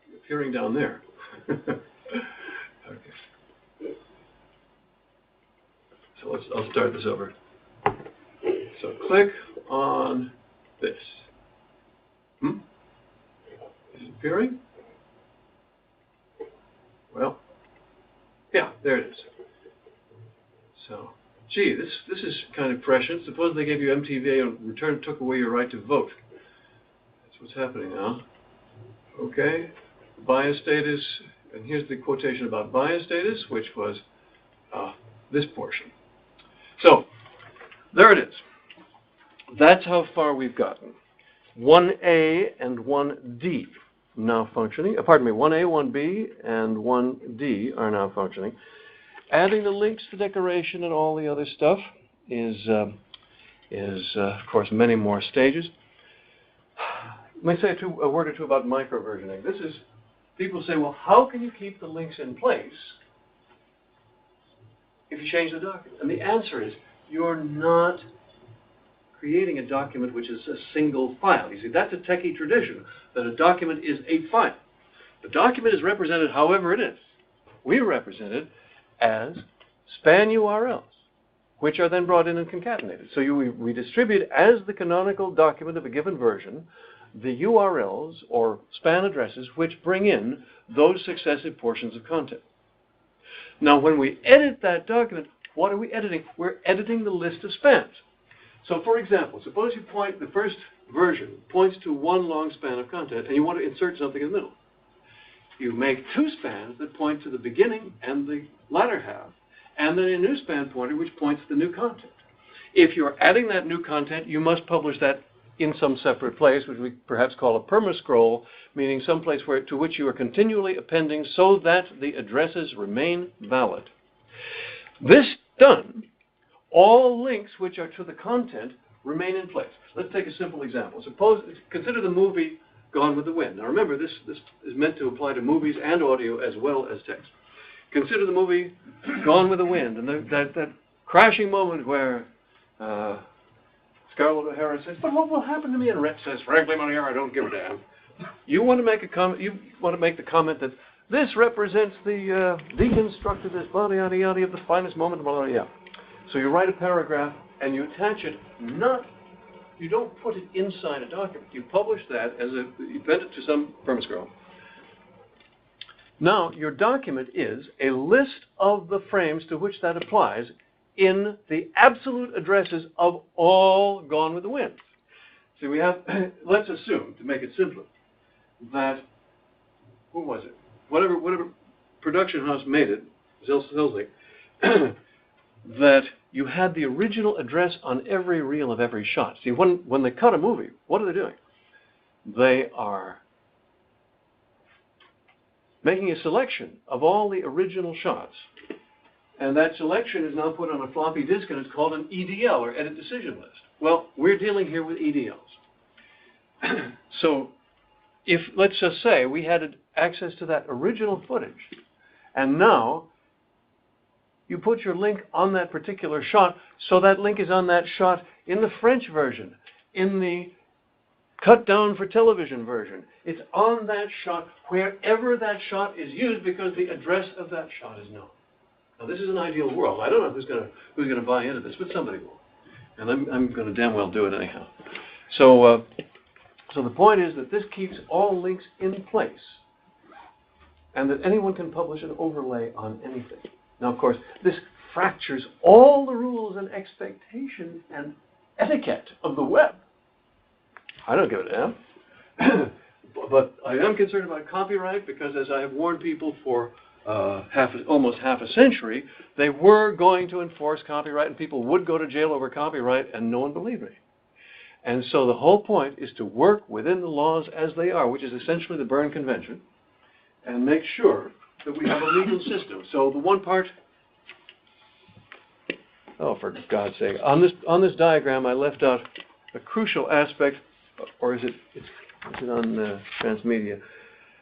It's appearing down there. Okay. So I'll start this over. So click on this. Is it appearing? Well, yeah, there it is. So, gee, this is kind of prescient. Suppose they gave you MTV and took away your right to vote. That's what's happening now. Okay, bias status, and here's the quotation about bias status, which was this portion. So, there it is. That's how far we've gotten. 1A and 1D now functioning. Pardon me, 1A, 1B, and 1D are now functioning. Adding the links to decoration and all the other stuff is of course, many more stages. Let me say a word or two about microversioning. This is, people say, well, how can you keep the links in place if you change the document? And the answer is, you're not creating a document which is a single file. You see, that's a techie tradition, that a document is a file. The document is represented however it is. We represent it as span URLs, which are then brought in and concatenated. So we distribute as the canonical document of a given version the URLs or span addresses which bring in those successive portions of content. Now, when we edit that document, what are we editing? We're editing the list of spans. So, for example, suppose you point, the first version points to one long span of content, and you want to insert something in the middle. You make two spans that point to the beginning and the latter half, and then a new span pointer which points to the new content. If you're adding that new content, you must publish that in some separate place, which we perhaps call a perma-scroll, meaning some place to which you are continually appending so that the addresses remain valid. This done, all links which are to the content remain in place. Let's take a simple example. Consider the movie Gone with the Wind. Now remember, this is meant to apply to movies and audio as well as text. Consider the movie Gone with the Wind, and that crashing moment where Scarlett O'Hara says, "But what will happen to me?" And Rhett says, "Frankly, my dear, I don't give a damn." You want to make a comment. You want to make the comment that this represents the deconstructed body yada yada of the finest moment. Blah, blah, yeah. So you write a paragraph and you attach it. You don't put it inside a document. You publish that you append it to some perma-scroll. Now your document is a list of the frames to which that applies in the absolute addresses of all Gone with the Wind. So we have, let's assume, to make it simpler, that, who was it? Whatever production house made it, Zilslik, that you had the original address on every reel of every shot. See, when they cut a movie, what are they doing? They are making a selection of all the original shots. And that selection is now put on a floppy disk, and it's called an EDL, or Edit Decision List. Well, we're dealing here with EDLs. So if, let's just say, we had access to that original footage, and now you put your link on that particular shot, so that link is on that shot in the French version, in the cut down for television version. It's on that shot wherever that shot is used because the address of that shot is known. Now, this is an ideal world. I don't know who's going to buy into this, but somebody will. And I'm going to damn well do it anyhow. So the point is that this keeps all links in place and that anyone can publish an overlay on anything. Now, of course, this fractures all the rules and expectations and etiquette of the web. I don't give a damn. But I am concerned about copyright because, as I have warned people for almost half a century, they were going to enforce copyright and people would go to jail over copyright, and no one believed me. And so the whole point is to work within the laws as they are, which is essentially the Berne Convention, and make sure that we have a legal system. So the one part, oh, for God's sake, on this diagram I left out a crucial aspect, or is it on transmedia?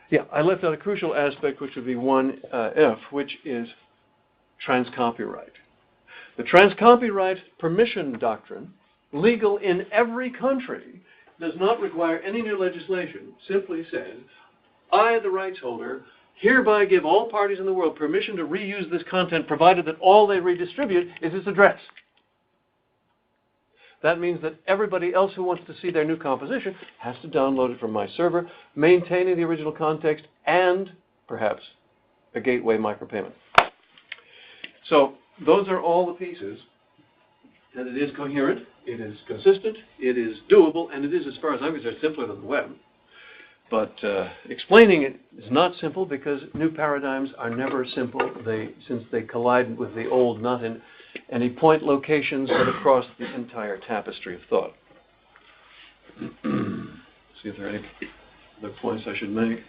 Yeah, I left out a crucial aspect, which would be 1F, which is transcopyright. The transcopyright permission doctrine, legal in every country, does not require any new legislation. Simply says, I, the rights holder, hereby give all parties in the world permission to reuse this content, provided that all they redistribute is its address. That means that everybody else who wants to see their new composition has to download it from my server, maintaining the original context and, perhaps, a gateway micropayment. So those are all the pieces, and it is coherent, it is consistent, it is doable, and it is, as far as I'm concerned, simpler than the web. But explaining it is not simple because new paradigms are never simple, since they collide with the old, not in any point locations, but across the entire tapestry of thought. See if there are any other points I should make.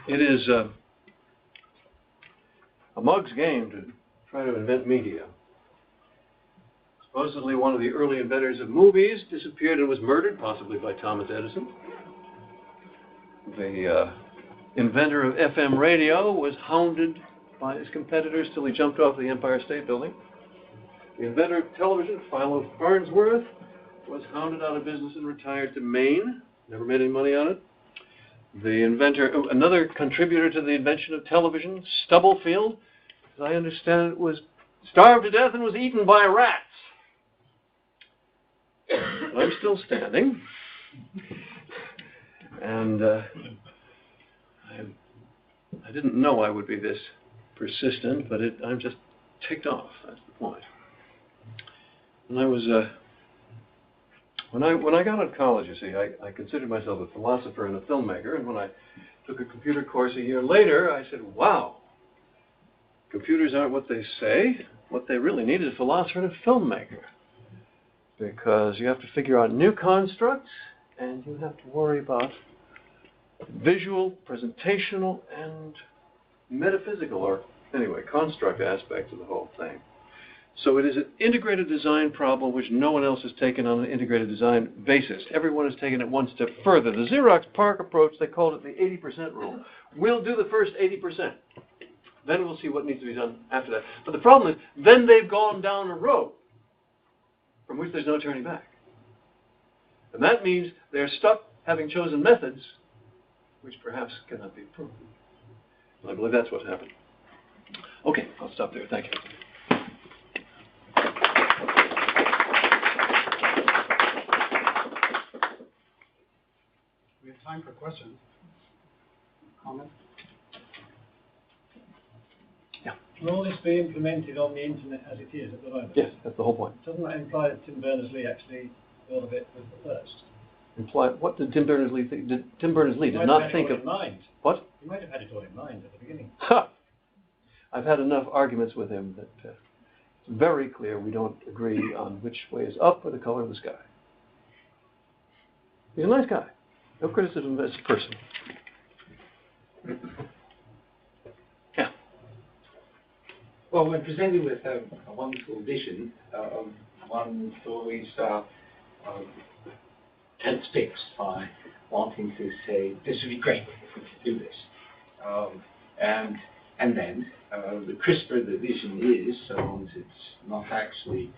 It is a mug's game to try to invent media. Supposedly one of the early inventors of movies disappeared and was murdered, possibly by Thomas Edison. The inventor of FM radio was hounded by his competitors till he jumped off the Empire State Building. The inventor of television, Philo Farnsworth, was hounded out of business and retired to Maine. Never made any money on it. The inventor, another contributor to the invention of television, Stubblefield, as I understand it, was starved to death and was eaten by rats. But I'm still standing, and I didn't know I would be this persistent, but I'm just ticked off. That's the point. And I was when I got out of college, you see, I considered myself a philosopher and a filmmaker, and when I took a computer course a year later, I said, "Wow, computers aren't what they say. What they really need is a philosopher and a filmmaker." Because you have to figure out new constructs, and you have to worry about visual, presentational, and metaphysical, or anyway, construct aspects of the whole thing. So it is an integrated design problem which no one else has taken on an integrated design basis. Everyone has taken it one step further. The Xerox PARC approach, they called it the 80% rule. We'll do the first 80%. Then we'll see what needs to be done after that. But the problem is, then they've gone down a road from which there's no turning back. And that means they're stuck having chosen methods which perhaps cannot be proven. And I believe that's what's happened. Okay, I'll stop there. Thank you. We have time for questions. Comments? Yeah. Will all this be implemented on the internet as it is at the moment? Yes, that's the whole point. Doesn't that imply that Tim Berners-Lee actually thought of it as the first? Imply, what did Tim Berners-Lee think? Tim Berners-Lee did not think of... Mind. What? He might have had it all in mind at the beginning. Ha! I've had enough arguments with him that it's very clear we don't agree on which way is up or the color of the sky. He's a nice guy. No criticism as a person. Yeah. Well, when presented with a wonderful vision, one always gets fixed by wanting to say, this would be great if we could do this. And then, the crisper the vision is, so long as it's not actually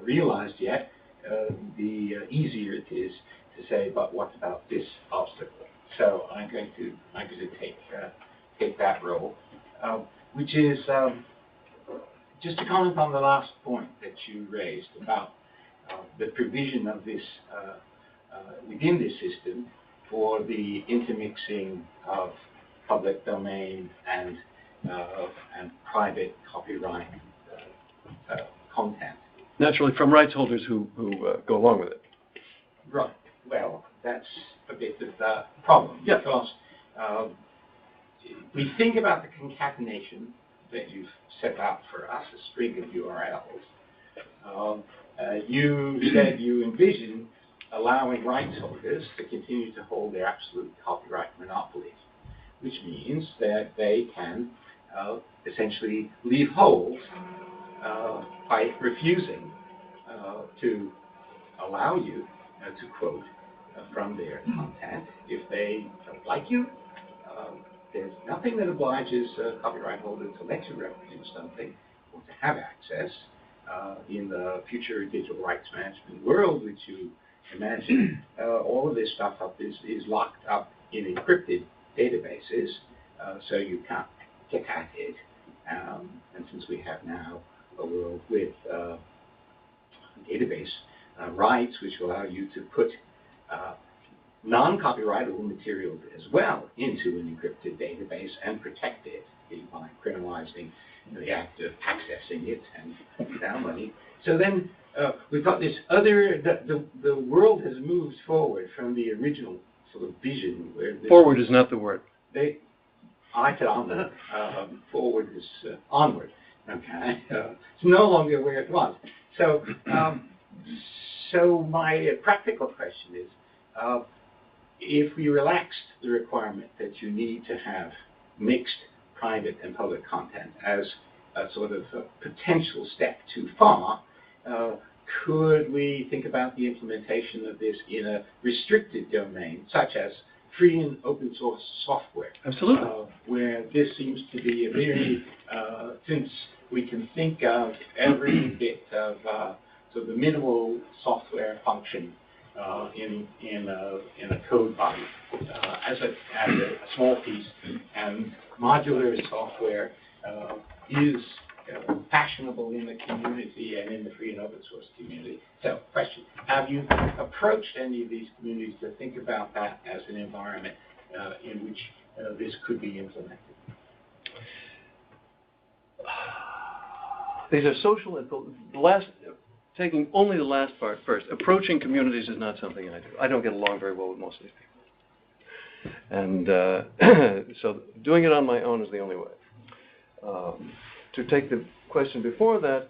realized yet, the easier it is to say, but what about this obstacle? So I'm going to take that role, which is just to comment on the last point that you raised about the provision of this within this system for the intermixing of public domain and private copyright content. Naturally, from rights holders who go along with it. Right. Well, that's a bit of the problem, yeah. Because we think about the concatenation that you've set out for us, a string of URLs. You said you envision allowing rights holders to continue to hold their absolute copyright monopolies, which means that they can essentially leave holes by refusing to allow you to quote from their content. If they don't like you, there's nothing that obliges a copyright holder to let you reproduce something or to have access. In the future digital rights management world, which you imagine, all of this stuff is locked up in encrypted databases, so you can't get at it. And since we have now a world with database rights, which allow you to put non-copyrightable materials as well into an encrypted database and protect it by criminalizing the act of accessing it and downloading. So then we've got this other, the world has moved forward from the original sort of vision where forward is not the word. I said onward. Forward is onward. Okay. It's no longer where it was. So, so my practical question is, if we relaxed the requirement that you need to have mixed private and public content as a sort of a potential step too far, could we think about the implementation of this in a restricted domain, such as free and open source software? Absolutely. Where this seems to be a very, since we can think of every bit of so the minimal software function in a code body as a small piece, and modular software is fashionable in the community and in the free and open source community. So, question: have you approached any of these communities to think about that as an environment in which this could be implemented? These are social and the last. Taking only the last part first, approaching communities is not something I do. I don't get along very well with most of these people. And so doing it on my own is the only way. To take the question before that,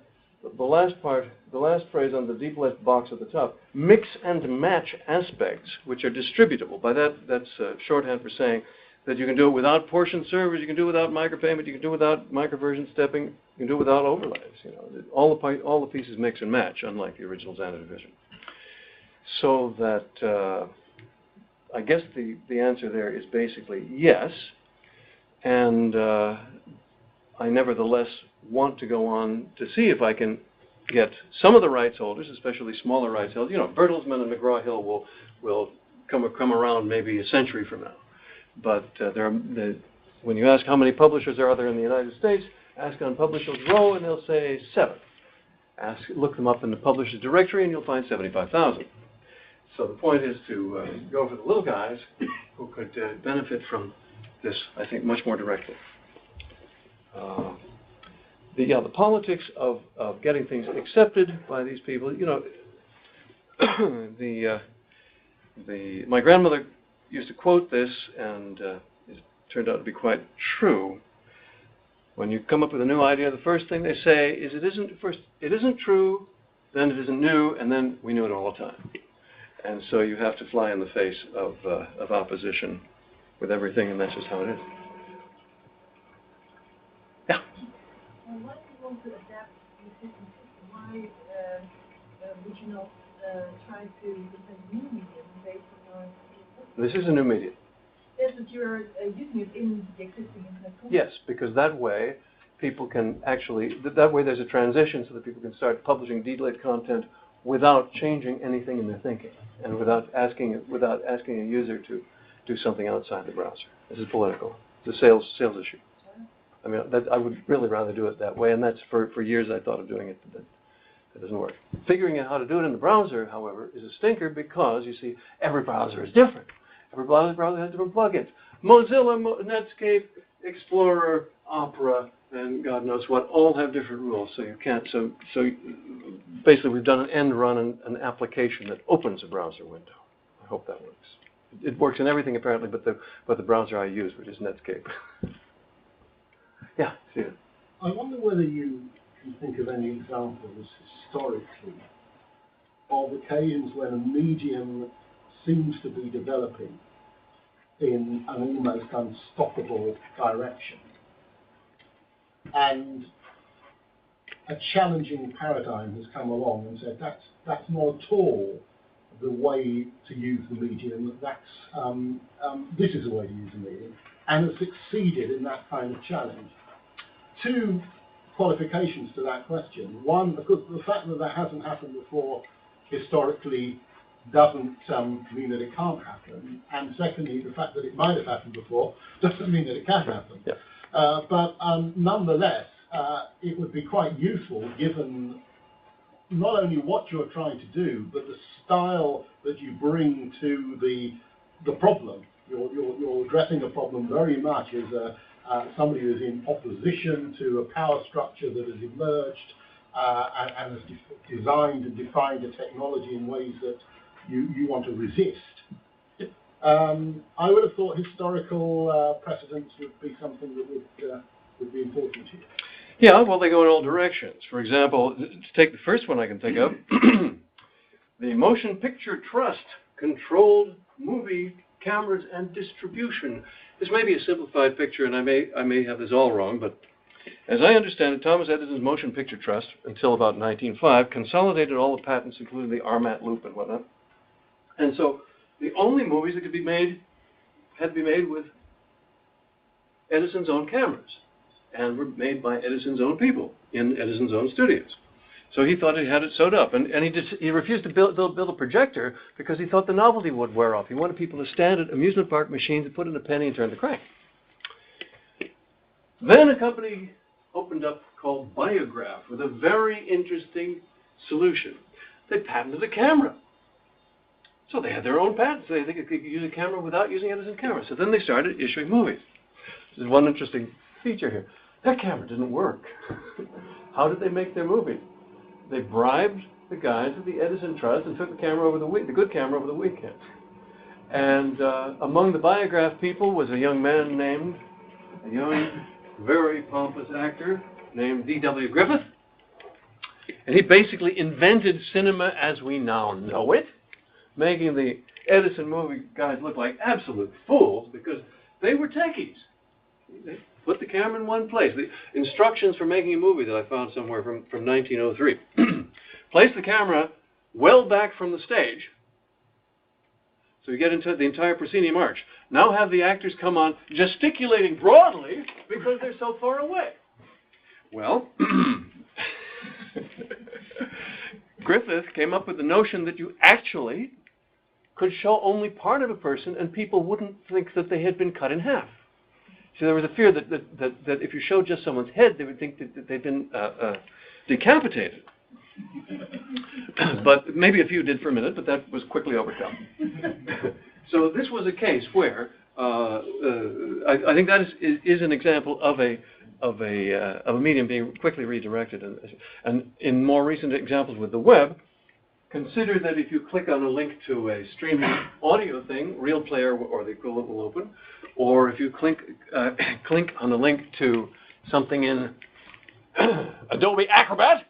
the last part, the last phrase on the deep left box at the top, mix and match aspects which are distributable. By that, that's shorthand for saying that you can do it without portion servers, you can do it without micropayment, you can do it without microversion stepping, you can do it without overlays. You know, all the pieces mix and match, unlike the original Xanadu vision. So that I guess the answer there is basically yes, and I nevertheless want to go on to see if I can get some of the rights holders, especially smaller rights holders. You know, Bertelsmann and McGraw-Hill will come around maybe a century from now. But when you ask how many publishers are there in the United States, ask on Publishers Row and they'll say 7. Look them up in the Publishers Directory and you'll find 75,000. So the point is to go for the little guys who could benefit from this, I think, much more directly. The politics of getting things accepted by these people, you know, my grandmother used to quote this, and it turned out to be quite true. When you come up with a new idea, the first thing they say is it isn't true, then it isn't new, and then we knew it all the time. And so you have to fly in the face of opposition with everything, and that's just how it is. Yeah. What why would you not try to defend a new medium based on your... This is a new medium. Yes, but you're using it in the existing internet content. Yes, because that way people can actually, that way there's a transition so that people can start publishing detailed content without changing anything in their thinking and without asking a user to do something outside the browser. This is political. It's a sales issue. I mean, I would really rather do it that way, and that's for years I thought of doing it, but that doesn't work. Figuring out how to do it in the browser, however, is a stinker because, you see, every browser is different. Every browser has different plugins. Mozilla, Netscape, Explorer, Opera, and God knows what, all have different rules, so you can't, so basically we've done an end run in an application that opens a browser window. I hope that works. It works in everything apparently, but the browser I use, which is Netscape. Yeah, see it. I wonder whether you can think of any examples historically of occasions when a medium seems to be developing in an almost unstoppable direction, and a challenging paradigm has come along and said that's not at all the way to use the medium, this is the way to use the medium, and has succeeded in that kind of challenge. Two qualifications to that question. One, of course, the fact that that hasn't happened before historically doesn't mean that it can't happen, and secondly, the fact that it might have happened before doesn't mean that it can happen. Yeah. But nonetheless, it would be quite useful, given not only what you're trying to do, but the style that you bring to the problem. You're addressing a problem very much as somebody who's in opposition to a power structure that has emerged and has designed and defined a technology in ways that you want to resist. I would have thought historical precedents would be something that would be important to you. Yeah, well, they go in all directions. For example, to take the first one I can think of, the Motion Picture Trust controlled movie cameras and distribution. This may be a simplified picture, and I may have this all wrong, but as I understand it, Thomas Edison's Motion Picture Trust, until about 1905, consolidated all the patents, including the Armat loop and whatnot. And so the only movies that could be made had to be made with Edison's own cameras and were made by Edison's own people in Edison's own studios. So he thought he had it sewed up, and he refused to build a projector because he thought the novelty would wear off. He wanted people to stand at amusement park machines and put in a penny and turn the crank. Then a company opened up called Biograph with a very interesting solution. They patented a camera. So they had their own patents. They could use a camera without using Edison's camera. So then they started issuing movies. There's one interesting feature here. That camera didn't work. How did they make their movie? They bribed the guys at the Edison Trust and took the camera over the good camera over the weekend. And among the Biograph people was a young, very pompous actor named D.W. Griffith. And he basically invented cinema as we now know it, making the Edison movie guys look like absolute fools because they were techies. They put the camera in one place. The instructions for making a movie that I found somewhere from 1903. Place the camera well back from the stage, so you get into the entire proscenium arch. Now have the actors come on gesticulating broadly because they're so far away. Well, Griffith came up with the notion that you actually could show only part of a person and people wouldn't think that they had been cut in half. So there was a fear that if you showed just someone's head, they would think that they'd been decapitated. But maybe a few did for a minute, but that was quickly overcome. So this was a case where I think that is an example of a medium being quickly redirected. And in more recent examples with the web, consider that if you click on a link to a streaming audio thing, Real Player or the equivalent will open, or if you click on a link to something in Adobe Acrobat,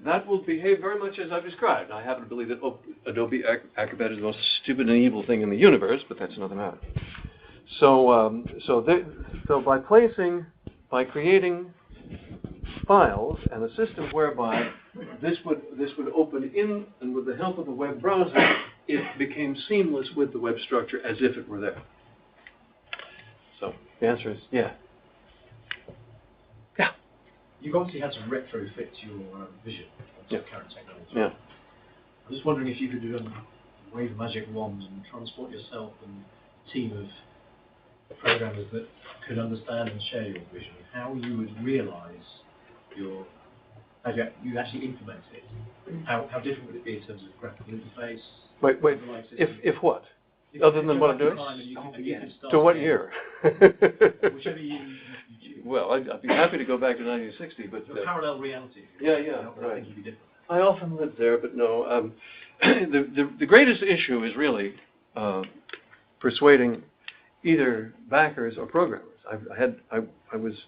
that will behave very much as I've described. I happen to believe that Adobe Acrobat is the most stupid and evil thing in the universe, but that's another matter. So by creating files and a system whereby this would open in, and with the help of the web browser, it became seamless with the web structure as if it were there. So the answer is yeah. Yeah. You've obviously had to retrofit your vision onto Yeah. current technology. Yeah. I'm just wondering if you could wave a magic wand and transport yourself and a team of programmers that could understand and share your vision, how you would realise how you actually implement it. How different would it be in terms of graphical interface? Wait. If what? Other than what I'm doing? To what year? Whichever year you choose. Well, I'd be happy to go back to 1960, but The parallel reality. yeah, I think it'd be different. I often lived there, but no. The greatest issue is really persuading either backers or programmers. I was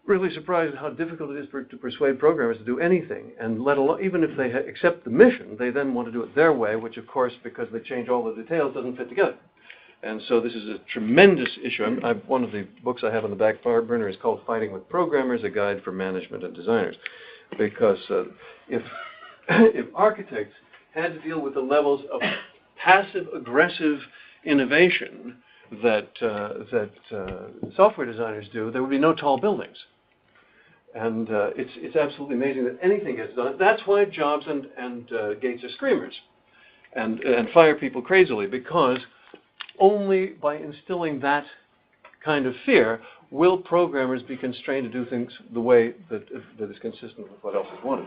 really surprised at how difficult it is to persuade programmers to do anything, and let alone, even if they accept the mission, they then want to do it their way, which of course, because they change all the details, doesn't fit together. And so this is a tremendous issue. One of the books I have on the back burner is called Fighting with Programmers, A Guide for Management and Designers. Because if architects had to deal with the levels of passive-aggressive innovation that software designers do, there would be no tall buildings. And it's absolutely amazing that anything gets done. That's why Jobs and Gates are screamers and fire people crazily, because only by instilling that kind of fear will programmers be constrained to do things the way that is consistent with what else is wanted.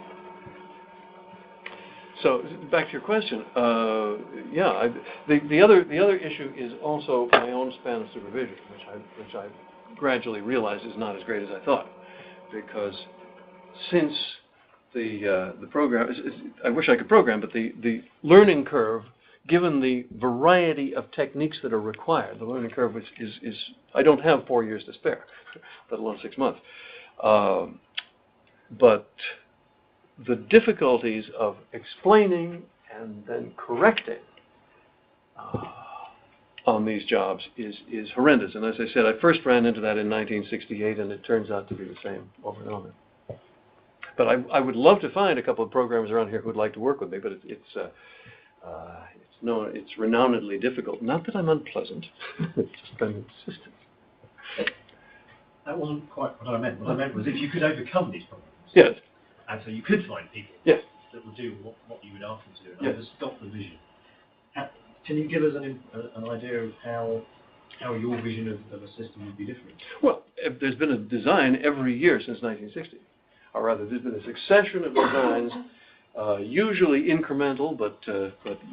So back to your question, the other issue is also my own span of supervision, which I gradually realized is not as great as I thought, because since the program, I wish I could program, but the learning curve, given the variety of techniques that are required, the learning curve is I don't have 4 years to spare, let alone 6 months. But the difficulties of explaining and then correcting on these jobs is horrendous. And as I said, I first ran into that in 1968, and it turns out to be the same over and over. But I would love to find a couple of programmers around here who would like to work with me, but it's renownedly difficult. Not that I'm unpleasant, it's just I'm insistent. That wasn't quite what I meant. What I meant was if you could overcome these problems. Yes. And so you could find people Yes. that would do what you would ask them to do, and Yes. stop the vision. Can you give us an idea of how your vision of a system would be different? Well, there's been a design every year since 1960. Or rather, there's been a succession of designs, usually incremental, but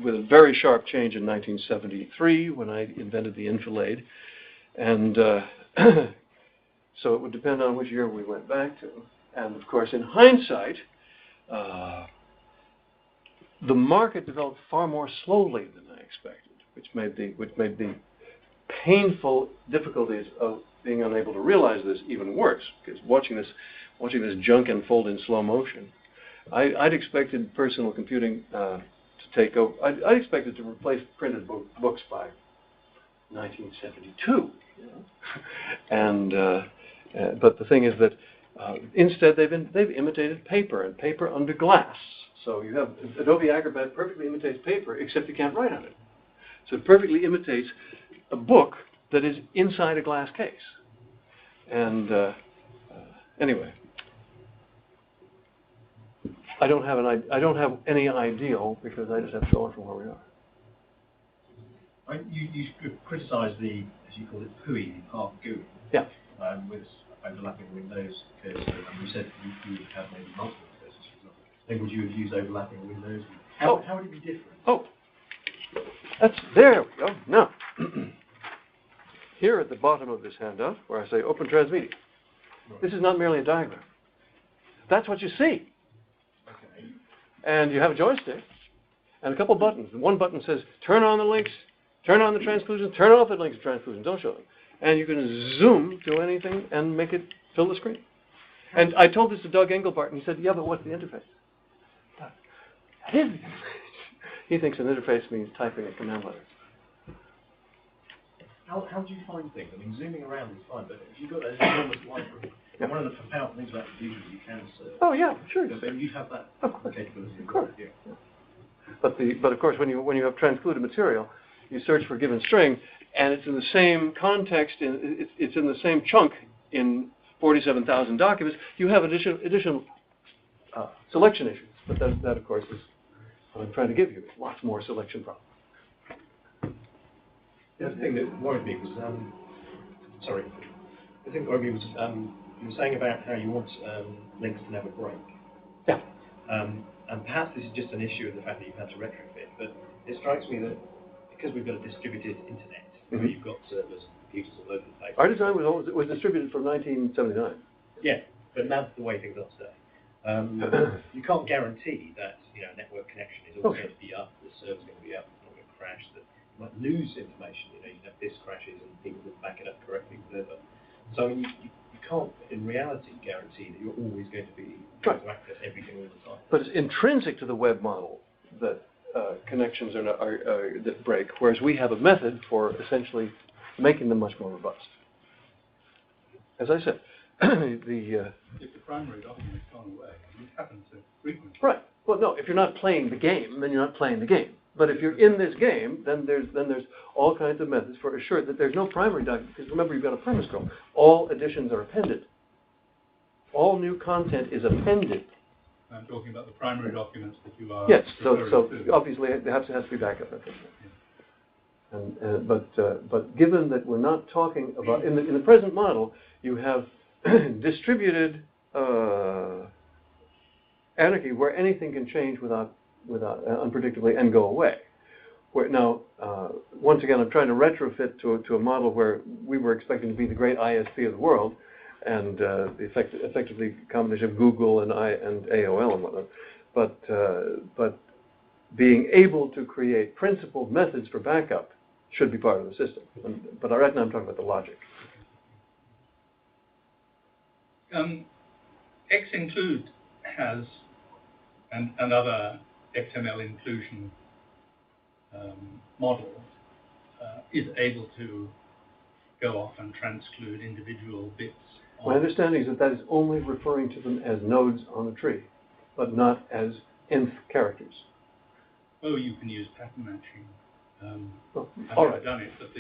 with a very sharp change in 1973 when I invented the enfilade. And so it would depend on which year we went back to. And of course, in hindsight, the market developed far more slowly than I expected, which made the painful difficulties of being unable to realize this even worse. Because watching this junk unfold in slow motion, I'd expected personal computing to take over. I'd expected to replace printed books by 1972. You know? And but the thing is that instead they've imitated paper, and paper under glass. So you have Adobe Acrobat perfectly imitates paper, except you can't write on it. So it perfectly imitates a book that is inside a glass case. And anyway, I don't have any ideal, because I just have to go on from where we are. You criticised the, as you call it, PUI, the path GUI. Yeah. With overlapping windows, because you said you would have maybe multiple cursors, for example. Then would you have used overlapping windows? How would it be different? Oh, there we go. Now, here at the bottom of this handout, where I say Open Transmedia, this is not merely a diagram. That's what you see. Okay. And you have a joystick and a couple buttons. One button says turn on the links, turn on the transclusions, turn off the links and transclusions, don't show them. And you can zoom to anything and make it fill the screen. And I told this to Doug Engelbart, and he said, yeah, but what's the interface? That is the interface. He thinks an interface means typing a command letter. How do you find things? I mean, zooming around is fine, but if you've got an enormous library, Yeah. One of the profound things about the fusion you can serve. Oh yeah, sure. So you have that Of course. capability. Of course. Yeah. But of course, when you have transcluded material, you search for a given string, and it's in the same context, it's in the same chunk in 47,000 documents. You have additional selection issues, but that of course is what I'm trying to give you. Lots more selection problems. The other thing that worried me was, you were saying about how you want links to never break. Yeah. And perhaps this is just an issue of the fact that you've had to retrofit, but it strikes me that because we've got a distributed internet, where you've got servers and computers all over the place. Our design was distributed from 1979. Yeah, but that's the way things are today. You can't guarantee that network connection is always going to be up, the server's going to be up, it's not going to crash, that you might lose information, this crashes and people will back it up correctly, whatever. So you can't, in reality, guarantee that you're always going to be able to access everything all the time. But it's intrinsic to the web model that connections are that break, whereas we have a method for essentially making them much more robust. As I said, If the primary document's gone away, it happens so frequently. Right. Well, no, if you're not playing the game, then you're not playing the game. But if you're in this game, then there's all kinds of methods for assuring that there's no primary document, because remember, you've got a premise scroll. All additions are appended. All new content is appended. I'm talking about the primary documents that you are Yes, so referring to. obviously it has to be backup. But given that we're not talking about, in the present model, you have distributed anarchy where anything can change without unpredictably and go away. Where now, once again, I'm trying to retrofit to a model where we were expecting to be the great ISP of the world, and effectively a combination of Google and AOL and whatnot. But being able to create principled methods for backup should be part of the system. But right now I'm talking about the logic. X-include has, and other XML inclusion models, is able to go off and transclude individual bits. My understanding is that is only referring to them as nodes on the tree, but not as nth characters. Oh, you can use pattern matching. Oh, I all haven't right. done it, but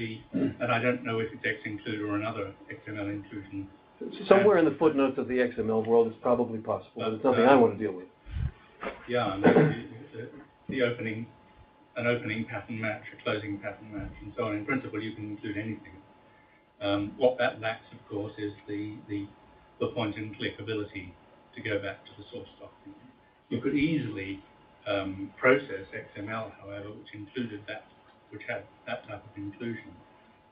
and I don't know if it's X-include or another XML inclusion. Somewhere in the footnotes of the XML world, it's probably possible, but it's nothing I want to deal with. Yeah, and an opening pattern match, a closing pattern match, and so on. In principle, you can include anything. What that lacks, of course, is the point-and-click ability to go back to the source document. You could easily process XML, however, which had that type of inclusion,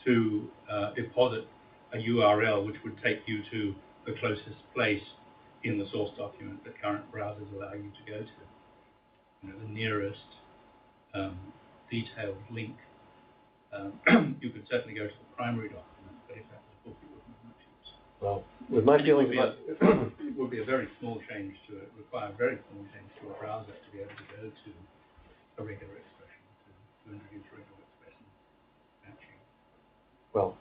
to deposit a URL which would take you to the closest place in the source document that current browsers allow you to go to. The nearest detailed link. You could certainly go to the primary document, but if that was book, it wouldn't have much use. Well, with my feelings about It would be a very small change require a very small change to a browser to be able to go to a regular expression, to introduce regular expression matching. well,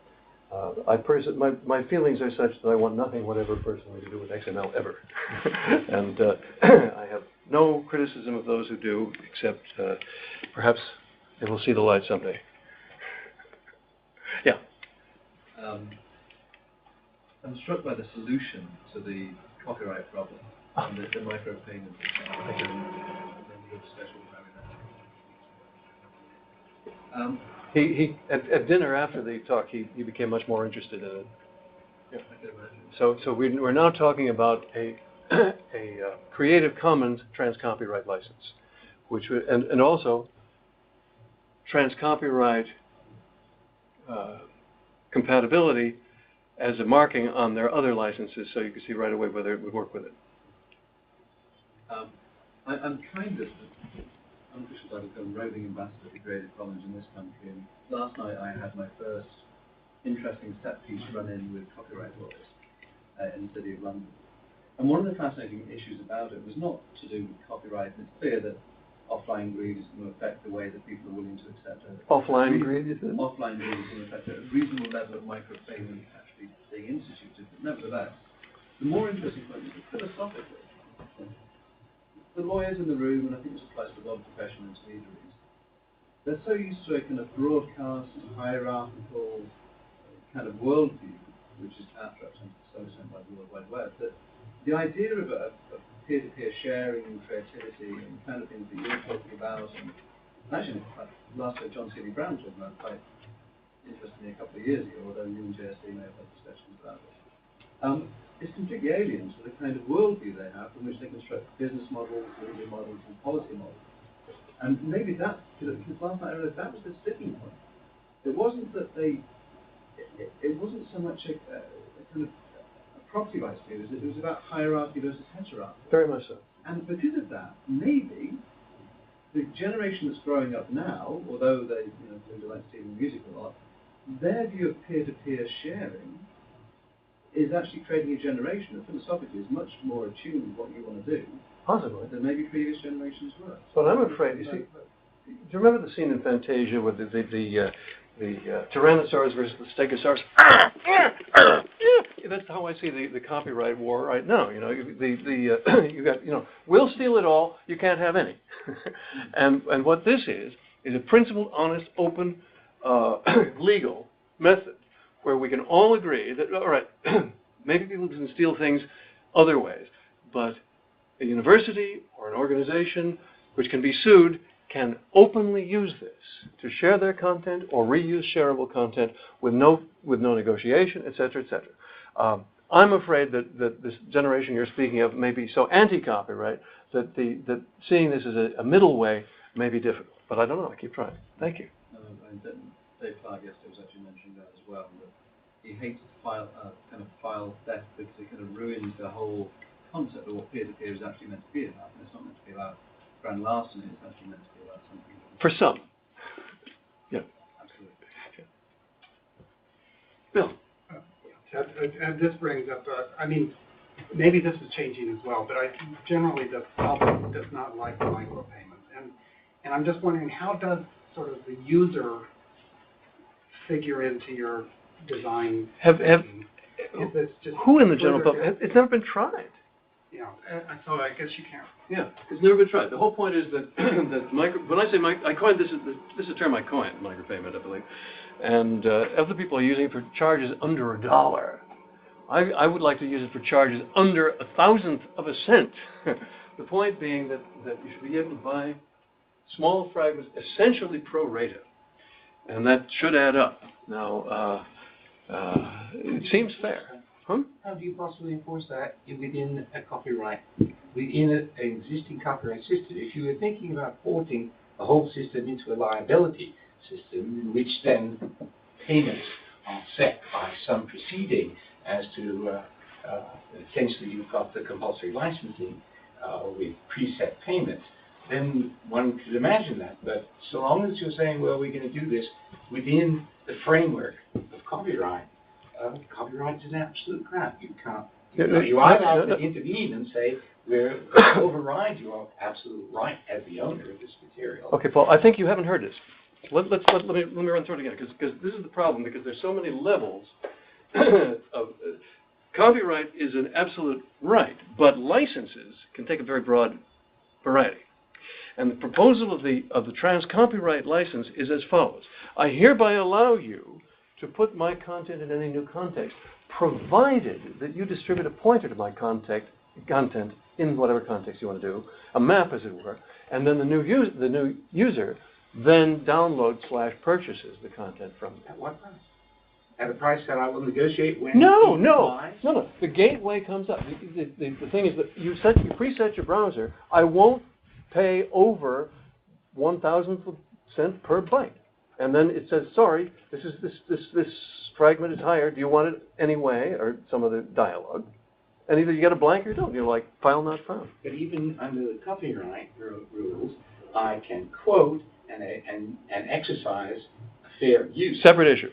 my feelings are such that I want nothing whatever personally to do with XML ever. And I have no criticism of those who do, except perhaps they will see the light someday. Yeah. I'm struck by the solution to the copyright problem and the micropayments. He at dinner after the talk, he became much more interested in it. Yeah. So we're now talking about a Creative Commons trans-copyright license, which would, and also trans-copyright compatibility as a marking on their other licenses, so you can see right away whether it would work with it. I'm kind of ambitious. I become roving ambassador for Creative Commons in this country, and last night I had my first interesting set piece run in with copyright lawyers in the City of London. And one of the fascinating issues about it was not to do with copyright. It's clear that offline greed is going to affect the way that people are willing to accept it. Offline greed, is it? Offline greed is going to affect a reasonable level of micropayment actually being instituted, but nevertheless, the more interesting point is that philosophically, the lawyers in the room, and I think this applies to a lot of professional intermediaries, they're so used to a kind of broadcast, hierarchical kind of worldview, which is represented to some extent by the World Wide Web, that the idea of peer-to-peer sharing and creativity and the kind of things that you're talking about, and actually, last week John Seeley Brown talked about quite interestingly a couple of years ago, although you and JSD may have had discussions about it, is completely alien to the kind of worldview they have from which they construct business models, legal models, and policy models. And maybe that, because last night I realized that was the sticking point. It wasn't that it wasn't so much a kind of a property rights view, it was about hierarchy versus heterarchy. Very much so. And because of that, maybe the generation that's growing up now, although they do like Stephen music a lot, their view of peer-to-peer sharing is actually creating a generation that philosophically is much more attuned to what you want to do. Possibly. Than maybe previous generations were. But I'm afraid, you see, do you remember the scene in Fantasia with the Tyrannosaurus versus the Stegosaurus? That's how I see the copyright war right now. You know, you got, we'll steal it all, you can't have any. and what this is a principled, honest, open, legal method where we can all agree that, all right, maybe people can steal things other ways, but a university or an organization which can be sued can openly use this to share their content or reuse shareable content with no negotiation, et cetera, et cetera. I'm afraid that this generation you're speaking of may be so anti-copyright that seeing this as a middle way may be difficult. But I don't know. I keep trying. Thank you. And Dave Clark yesterday was actually mentioning that as well. That he hates file theft because it kind of ruins the whole concept of what peer-to-peer is actually meant to be about. And it's not meant to be about grand larceny, it's actually meant to be about something. For some. Yeah. Absolutely. Bill. And this brings up, maybe this is changing as well, but generally the public does not like micropayments. And I'm just wondering, how does sort of the user figure into your design? Who in the general public? It's never been tried. Yeah, so I guess you can't. Yeah, it's never been tried. The whole point is that when I say I coined this is a term I coined, micropayment, I believe, and other people are using it for charges under $1. I would like to use it for charges under 1,000th of a cent. The point being that you should be able to buy small fragments, essentially pro rata, and that should add up. Now, it seems fair. How do you possibly enforce that within a copyright, within an existing copyright system? If you were thinking about porting the whole system into a liability system, in which then payments are set by some proceeding as to, essentially you've got the compulsory licensing with preset payments, then one could imagine that. But so long as you're saying, well, we're going to do this within the framework of copyright, copyright is an absolute crap. You can't. You either have to intervene and say we're going to override your absolute right as the owner of this material. Okay, Paul. I think you haven't heard this. Let me run through it again because this is the problem because there's so many levels of copyright is an absolute right, but licenses can take a very broad variety. And the proposal of the trans copyright license is as follows: I hereby allow you to put my content in any new context, provided that you distribute a pointer to my content in whatever context you want to do, a map as it were, and then the new user then downloads/purchases the content from you. At what price? At a price that I will negotiate when? No. The gateway comes up. The thing is that you preset your browser. I won't pay over 1,000th of a cent per byte. And then it says, sorry, this fragment is higher. Do you want it anyway? Or some other dialogue. And either you get a blank or you don't. You're like, file not found. But even under the copyright rules, I can quote and exercise fair use. Separate issue.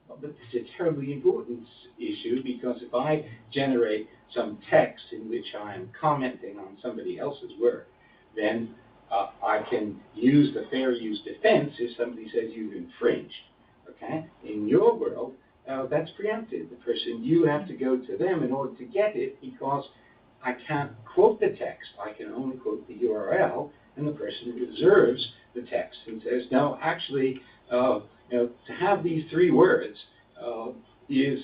But it's a terribly important issue because if I generate some text in which I am commenting on somebody else's work, then I can use the fair use defense if somebody says you've infringed. Okay? In your world, that's preempted. The person, you have to go to them in order to get it because I can't quote the text. I can only quote the URL, and the person reserves the text and says, no, actually, to have these 3 words is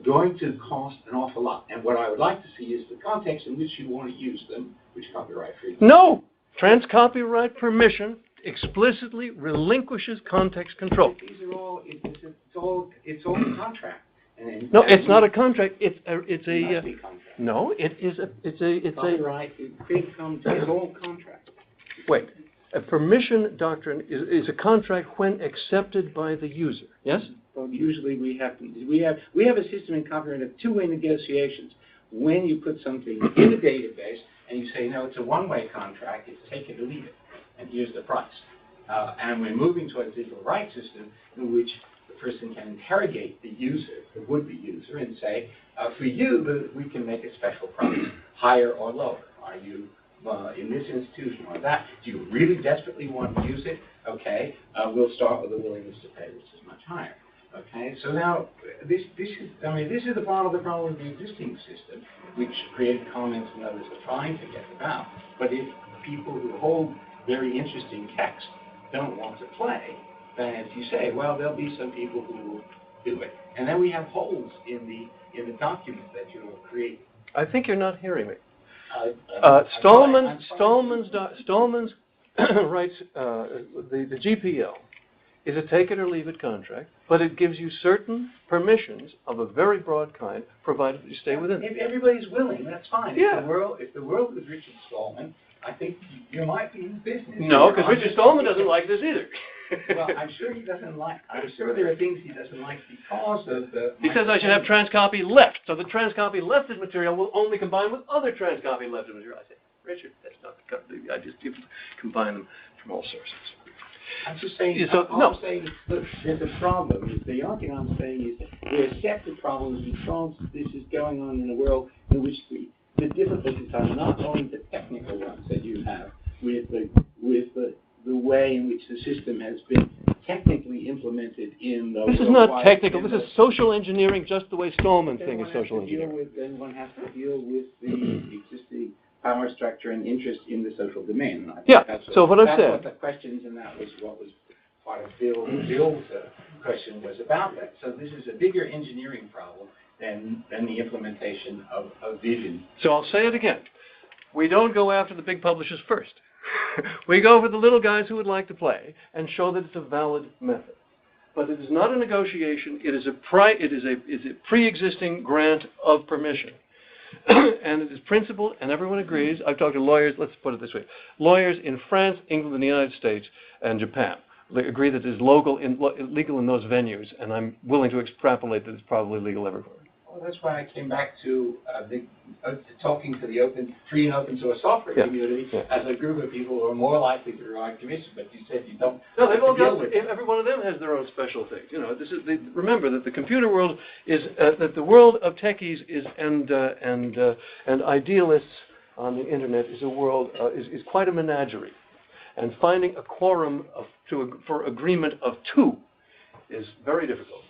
going to cost an awful lot. And what I would like to see is the context in which you want to use them, which copyright-free. No! Trans-copyright permission explicitly relinquishes context control. These are all, it's all a contract. And No, it's not a contract. It's a contract. no. It's a Copyright, creative commons, it's all contract. wait. A permission doctrine is a contract when accepted by the user. Yes. Well, usually we have a system in copyright of 2-way negotiations. When you put something in the database and you say, no, it's a one-way contract, it's take it or leave it, and here's the price. And we're moving to a digital rights system in which the person can interrogate the user, the would-be user, and say, for you, we can make a special price, higher or lower. Are you in this institution or that? Do you really desperately want to use it? Okay, we'll start with a willingness to pay, which is much higher. Okay, so now this is the part of the problem of the existing system, which Creative Commons and others are trying to get about. But if people who hold very interesting text don't want to play, then as you say, well, there'll be some people who will do it, and then we have holes in the documents that you will create. I think you're not hearing me. Stallman's writes the GPL is a take it or leave it contract, but it gives you certain permissions of a very broad kind, provided that you stay within it. If everybody's willing, that's fine. Yeah. If the world was Richard Stallman, I think you might be in business. No, because Richard Stallman doesn't like this either. Well, I'm sure he doesn't like. I'm sure there are things he doesn't like because of the. He says I should have transcopy left, so the transcopy lefted material will only combine with other transcopy lefted material. I say, Richard, that's not the. I just combine them from all sources. I'm just saying. So, all I'm saying is, look, there's a problem. The argument I'm saying is there are separate problems because this is going on in a world in which the difficulties are not only the technical ones that you have with the way in which the system has been technically implemented in the. This is not technical. This is social engineering, just the way Stallman thing is social engineering. Then one has to deal with the existing power structure and interest in the social domain. And I think Yeah. That's So what I've that's said. what the questions, and that was what was part of Bill's question was about that. So this is a bigger engineering problem than the implementation of vision. So I'll say it again. We don't go after the big publishers first. We go for the little guys who would like to play and show that it's a valid method. But it is not a negotiation. It is a pre-existing grant of permission. And it is principled, and everyone agrees. I've talked to lawyers, let's put it this way. Lawyers in France, England, and the United States, and Japan. They agree that it is legal in those venues, and I'm willing to extrapolate that it's probably legal everywhere. Well, that's why I came back to talking to the free and open source software community as a group of people who are more likely to provide commission. But you said you don't. No, they've all got. Every one of them has their own special thing. You know, this is. Remember that the computer world is that the world of techies is and idealists on the internet is a world is quite a menagerie, and finding a quorum for agreement of 2 is very difficult.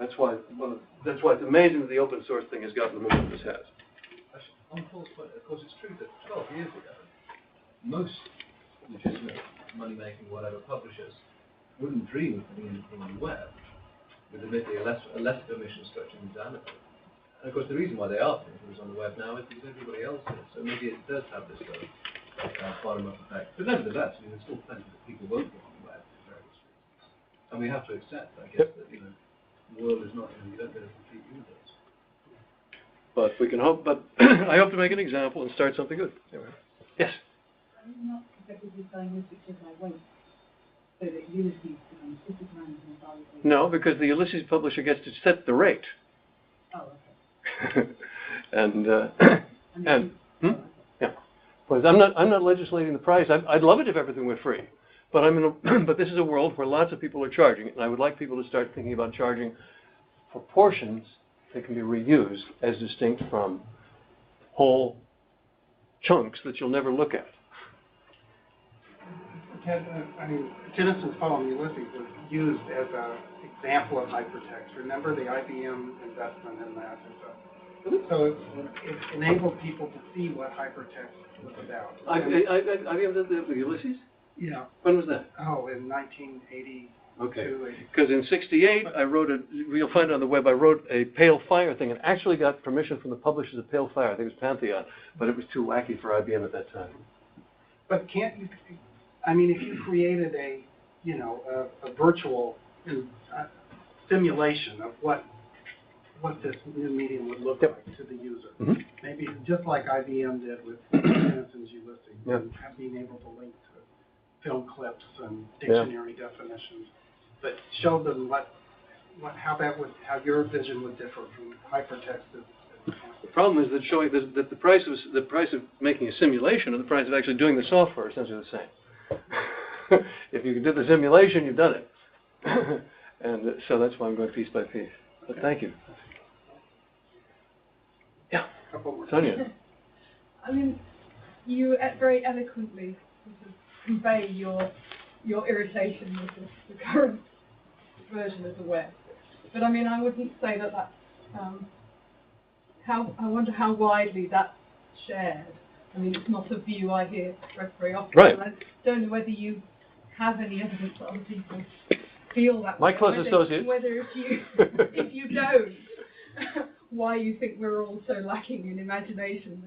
That's why it's amazing that the open source thing has gotten the movement this has. On Paul's point, of course, it's true that 12 years ago, most legitimate money-making, whatever, publishers wouldn't dream of putting anything on the web with admittedly a less permission structure than Xanadu. And of course, the reason why they are putting things on the web now is because everybody else is. So maybe it does have this sort of bottom-up effect. But nevertheless, I mean, there's still plenty of people won't go on the web for various reasons. And we have to accept, I guess, that the world is not, you don't get a complete universe. But we can hope. But I hope to make an example and start something good. Anyway. Yes. I'm not effectively telling you because I won't. So that Ulysses becomes Superman and validate. No, because the Ulysses publisher gets to set the rate. Oh, okay. Yeah. But I'm not legislating the price. I'd love it if everything were free. But but this is a world where lots of people are charging, and I would like people to start thinking about charging for portions that can be reused as distinct from whole chunks that you'll never look at. Tennyson's poem Ulysses was used as a example of hypertext. Remember the IBM investment in that? So it enabled people to see what hypertext was about. IBM did the Ulysses? Yeah. When was that? Oh, in 1982. Okay. Because in '68, I wrote you'll find it on the web, I wrote a Pale Fire thing and actually got permission from the publishers of Pale Fire. I think it was Pantheon, but it was too wacky for IBM at that time. But can't you, I mean, if you created a virtual simulation of what this new medium would look like to the user, maybe just like IBM did with Tennyson's Ulysses, and being able to link to film clips and dictionary definitions, but show them how your vision would differ from hypertext. The problem is that showing that the price of making a simulation and the price of actually doing the software are essentially the same. If you did the simulation, you've done it. And so that's why I'm going piece by piece. But thank you. Yeah, Sonia. I mean, you very eloquently sort of convey your irritation with the current version of the web. But I mean, I wouldn't say that that's I wonder how widely that's shared. I mean, it's not a view I hear expressed very often. Right. I don't know whether you have any evidence that other people feel that My way. close associate. Whether if you don't, why you think we're all so lacking in imagination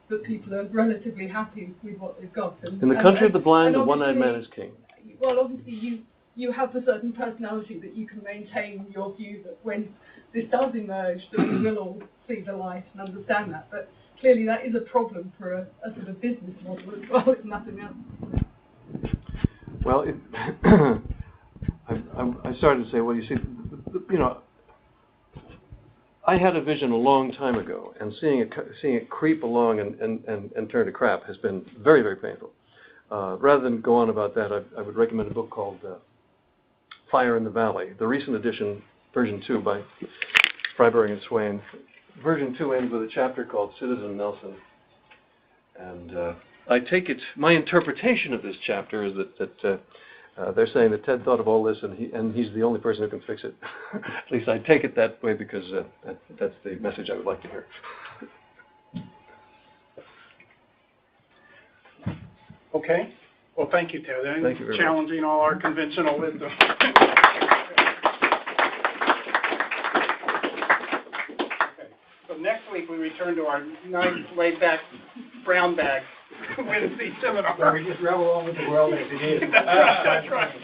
that people are relatively happy with what they've got. In the country of the blind, the one-eyed man is king. Well, obviously you have a certain personality that you can maintain your view that when this does emerge, that we will all see the light and understand that. But clearly that is a problem for a sort of business model as well, if nothing else. Well, I started to say, well, you see, I had a vision a long time ago, and seeing it creep along and turn to crap has been very, very painful. Rather than go on about that, I would recommend a book called Fire in the Valley, the recent edition, version 2 by Freiberg and Swain. Version 2 ends with a chapter called Citizen Nelson. And I take it, my interpretation of this chapter is that they're saying that Ted thought of all this and he's the only person who can fix it. At least I take it that way because that's the message I would like to hear. Okay. Well, thank you, Ted. And thank you very challenging all our conventional wisdom. So next week we return to our nice laid-back brown bag Wednesday seminar. Where we just revel over the world as it is. That's right.